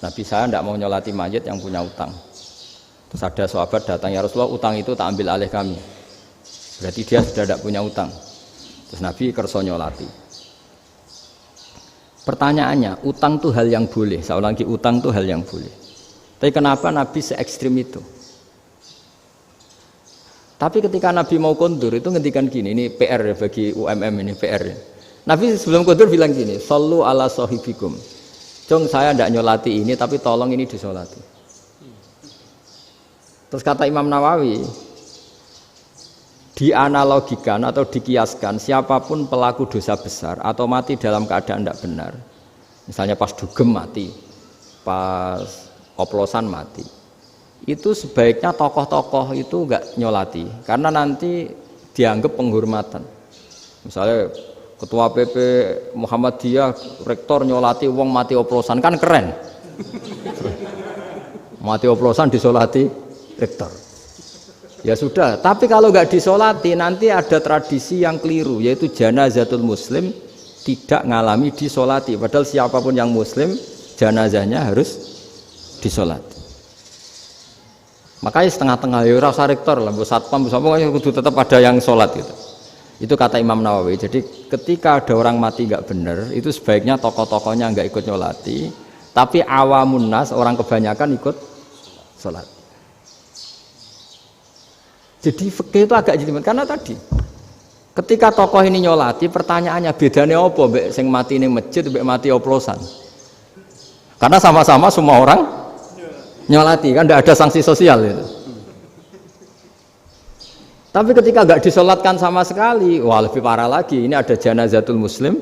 Nabi, saya enggak mau nyolati mayit yang punya utang. Terus ada sahabat datang, ya Rasulullah, utang itu tak ambil alih kami. Berarti dia sudah tidak punya utang. Terus Nabi kerso nyolati. Pertanyaannya, utang itu hal yang boleh. Saya ulangi, utang itu hal yang boleh. Tapi kenapa Nabi se-ekstrim itu? Tapi ketika Nabi mau kondur itu ngendikan gini, ini PR ya bagi UMM ini PR ya. Nabi sebelum kondur bilang gini, sallu ala sahibikum. Jong saya tidak nyolati ini, tapi tolong ini disolati. Terus kata Imam Nawawi, dianalogikan atau dikiaskan siapapun pelaku dosa besar atau mati dalam keadaan tidak benar, misalnya pas dugem mati, pas oplosan mati, itu sebaiknya tokoh-tokoh itu enggak nyolati karena nanti dianggap penghormatan. Misalnya ketua PP Muhammadiyah rektor nyolati wong mati oplosan kan keren. Mati oplosan disolati rektor. Ya sudah, tapi kalau nggak disolati nanti ada tradisi yang keliru, yaitu janazatul muslim tidak ngalami disolati. Padahal siapapun yang muslim janazahnya harus disolati. Makanya setengah-tengah ya rasa rektor lah, satpam semuanya kudu tetap ada yang sholat gitu. Itu kata Imam Nawawi. Jadi ketika ada orang mati nggak benar, itu sebaiknya tokoh-tokohnya nggak ikut nyolati, tapi awamun nas, orang kebanyakan ikut sholat. Jadi fikih itu agak jelimet karena tadi ketika tokoh ini nyolati, pertanyaannya bedanya apa mbek sing mati ning masjid mbek mati oplosan? Karena sama-sama semua orang nyolati kan tidak ada sanksi sosial itu. Tapi ketika nggak disolatkan sama sekali, wah lebih parah lagi. Ini ada janazatul muslim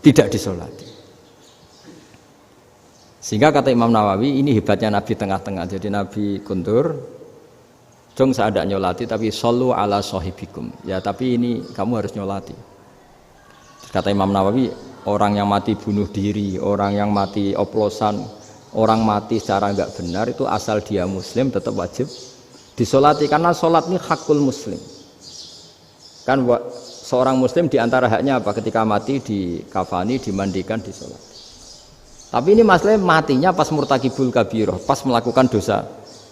tidak disolati. Sehingga kata Imam Nawawi ini hebatnya Nabi tengah-tengah. Jadi Nabi kundur, jong saya ada nyolati tapi shollu ala sahibikum. Ya tapi ini kamu harus nyolati. Kata Imam Nawawi, orang yang mati bunuh diri, orang yang mati oplosan, orang mati secara enggak benar itu asal dia muslim tetap wajib disolati karena sholat ini hakul muslim. Kan seorang muslim diantara haknya apa? Ketika mati dikafani, dimandikan, disolati. Tapi ini masalahnya matinya pas murtakibul kabiroh, pas melakukan dosa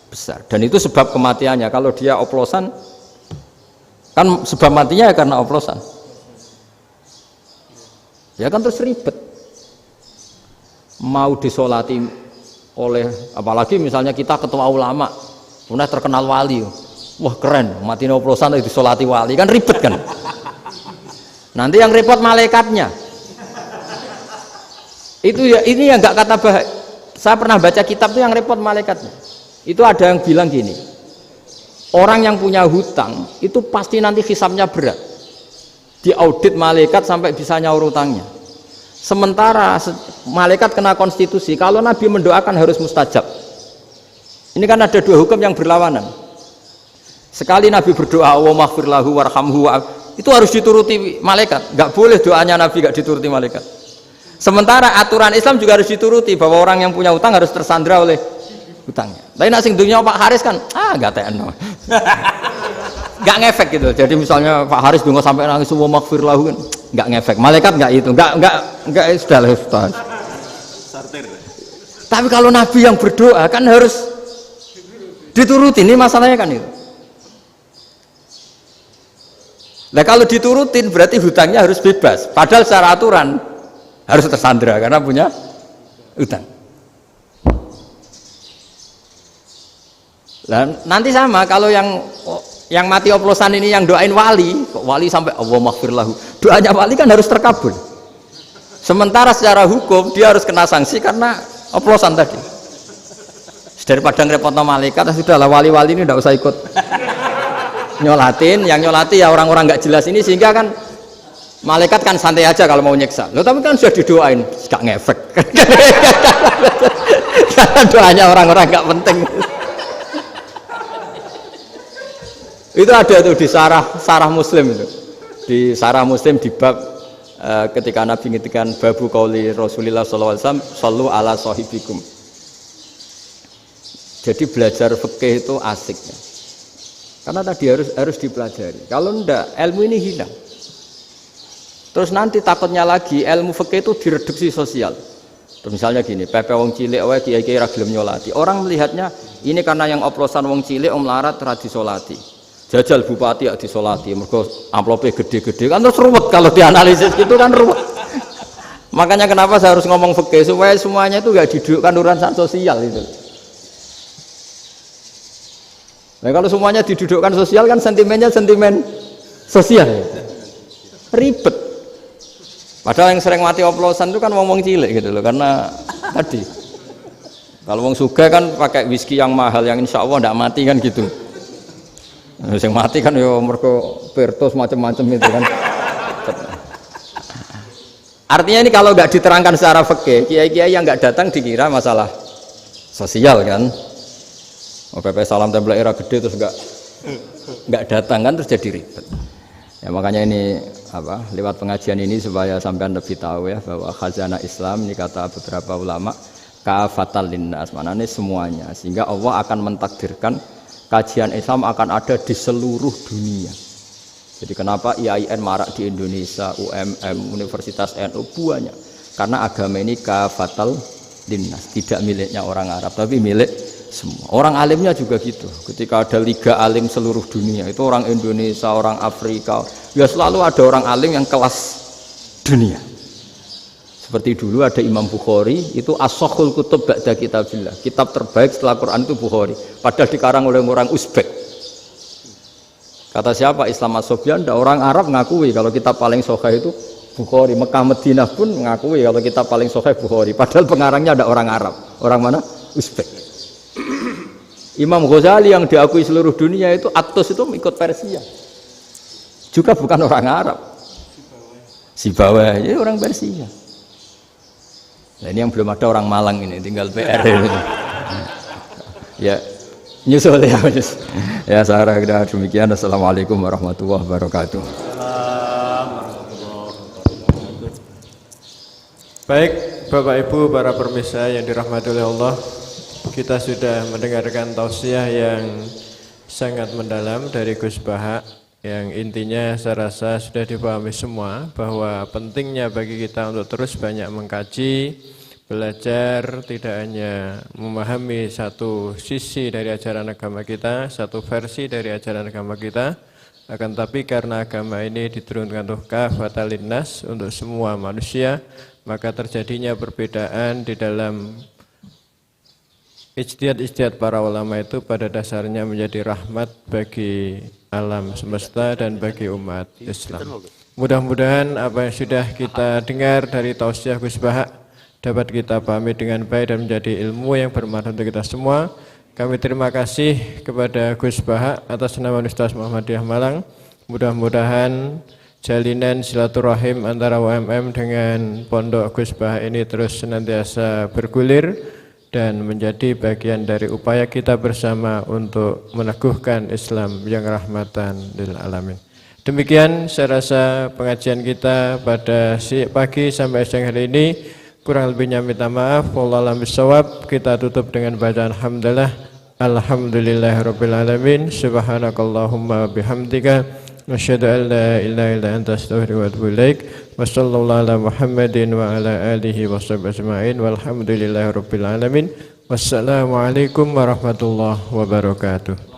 besar. Dan itu sebab kematiannya. Kalau dia oplosan, kan sebab matinya ya karena oplosan. Ya kan terus ribet. Mau disolati oleh, apalagi misalnya kita ketua ulama, punya terkenal wali. Wah keren, mati oplosan itu disolati wali, kan ribet kan. Nanti yang repot malaikatnya. Itu ya, ini yang nggak kata bahaya. Saya pernah baca kitab tuh yang repot malaikatnya. Itu ada yang bilang gini, orang yang punya hutang itu pasti nanti hisabnya berat, diaudit malaikat sampai bisa nyaur hutangnya. Sementara malaikat kena konstitusi, kalau Nabi mendoakan harus mustajab. Ini kan ada dua hukum yang berlawanan. Sekali Nabi berdoa Allahumma ighfir lahu warhamhu, itu harus dituruti malaikat. Nggak boleh doanya Nabi nggak dituruti malaikat. Sementara aturan Islam juga harus dituruti bahwa orang yang punya utang harus tersandra oleh utangnya. Tapi nak sing dunia Pak Haris kan, nggak TN, nggak ngefek gitu. Jadi misalnya Pak Haris dungo sampai nangis semua maghfir lahu kan, nggak ngefek. Malaikat nggak itu, nggak sudah. Tapi kalau Nabi yang berdoa kan harus dituruti. Ini masalahnya kan itu. Nah kalau diturutin berarti hutangnya harus bebas. Padahal secara aturan harus tersandra karena punya utang. Dan nanti sama kalau yang mati oplosan ini yang doain wali, kok wali sampai Allahumma ighfir lahu. Doanya wali kan harus terkabul. Sementara secara hukum dia harus kena sanksi karena oplosan tadi. Daripada ngerepotno malaikat, sudahlah wali-wali ini tidak usah ikut nyolatin. Yang nyolati ya orang-orang nggak jelas ini, sehingga kan malaikat kan santai aja kalau mau nyiksa. Loh, tapi kan sudah didoain, gak ngefek. Karena doanya orang-orang gak penting. Itu ada tuh di sarah Muslim itu. Di sarah Muslim di bab ketika Nabi ngintikan babu qauli Rasulullah sallallahu alaihi wasallam shallu ala sahibikum. Jadi belajar fikih itu asik ya. Karena tadi harus dipelajari. Kalau enggak ilmu ini hilang. Terus nanti takutnya lagi ilmu fikih itu direduksi sosial. Terus misalnya gini, pepe wong cilik wae kiai-kiai ra gelem nyolati. Orang melihatnya ini karena yang oplosan wong cilik om larat ra disolati. Jajal bupati ya disolati, mergo amplope gede-gede kan terus ruwet kalau dianalisis gitu kan ruwet. Makanya kenapa saya harus ngomong fikih supaya semuanya itu enggak didudukkan urusan sosial itu. Nah kalau semuanya didudukkan sosial kan sentimennya sentimen sosial. Ribet. Padahal yang sering mati oplosan itu kan wong cilik gitu loh, karena tadi kalau wong sugih kan pakai whisky yang mahal yang insya Allah tidak mati kan gitu. Yang mati kan ya mergo Pertos macam-macam itu kan. Artinya ini kalau nggak diterangkan secara fikih, kiai-kiai yang nggak datang dikira masalah sosial kan. PP salam tempel era gede terus nggak datang kan terus jadi ribet. Ya makanya ini lewat pengajian ini supaya sampean lebih tahu ya bahwa khazanah Islam ini kata beberapa ulama kafatal linnas, maknanya semuanya, sehingga Allah akan mentakdirkan kajian Islam akan ada di seluruh dunia. Jadi kenapa IAIN marak di Indonesia, UMM, Universitas NU banyak, karena agama ini kafatal linnas, tidak miliknya orang Arab tapi milik semua. Orang alimnya juga gitu. Ketika ada liga alim seluruh dunia, itu orang Indonesia, orang Afrika, ya selalu ada orang alim yang kelas dunia. Seperti dulu ada Imam Bukhari, itu as-sahhul kutub ba'da kitabillah. Kitab terbaik setelah Quran itu Bukhari. Padahal dikarang oleh orang Uzbek. Kata siapa? Islam As-Sobyan, orang Arab ngakui kalau kitab paling sahih itu Bukhari. Mekah Madinah pun ngakui kalau kitab paling sahih Bukhari. Padahal pengarangnya ada orang Arab. Orang mana? Uzbek. Imam Ghazali yang diakui seluruh dunia itu Atos itu ikut Persia, juga bukan orang Arab. Sibawayh itu orang Persia. Nah, ini yang belum ada orang Malang ini, tinggal PR. Ya, nyusul ya. Ya, saya kira demikian. Assalamualaikum warahmatullahi wabarakatuh. Baik, Bapak Ibu, para pemirsa yang dirahmati oleh Allah, kita sudah mendengarkan tausiah yang sangat mendalam dari Gus Baha, yang intinya saya rasa sudah dipahami semua bahwa pentingnya bagi kita untuk terus banyak mengkaji, belajar, tidak hanya memahami satu sisi dari ajaran agama kita, satu versi dari ajaran agama kita, akan tapi karena agama ini diturunkan untuk kafatan linnas, untuk semua manusia, maka terjadinya perbedaan di dalam ijtihad para ulama itu pada dasarnya menjadi rahmat bagi alam semesta dan bagi umat Islam. Mudah-mudahan apa yang sudah kita dengar dari tausiah Gus Baha dapat kita pahami dengan baik dan menjadi ilmu yang bermanfaat untuk kita semua. Kami terima kasih kepada Gus Baha atas nama Universitas Muhammadiyah Malang. Mudah-mudahan jalinan silaturahim antara UMM dengan Pondok Gus Baha ini terus senantiasa bergulir dan menjadi bagian dari upaya kita bersama untuk meneguhkan Islam yang rahmatan lil alamin. Demikian saya rasa pengajian kita pada pagi sampai siang hari ini. Kurang lebihnya minta maaf. Wallahu a'lam bishawab. Kita tutup dengan bacaan alhamdulillah. Alhamdulillahirabbil alamin. Subhanakallahumma bihamdika asyhadu an la ilaha illa anta astaghfiruka wa atubu ilaik. Wa sallallahu ala Muhammadin wa ala alihi wa sahbihi ajma'in. Walhamdulillahirabbil alamin. Wassalamualaikum warahmatullahi wabarakatuh.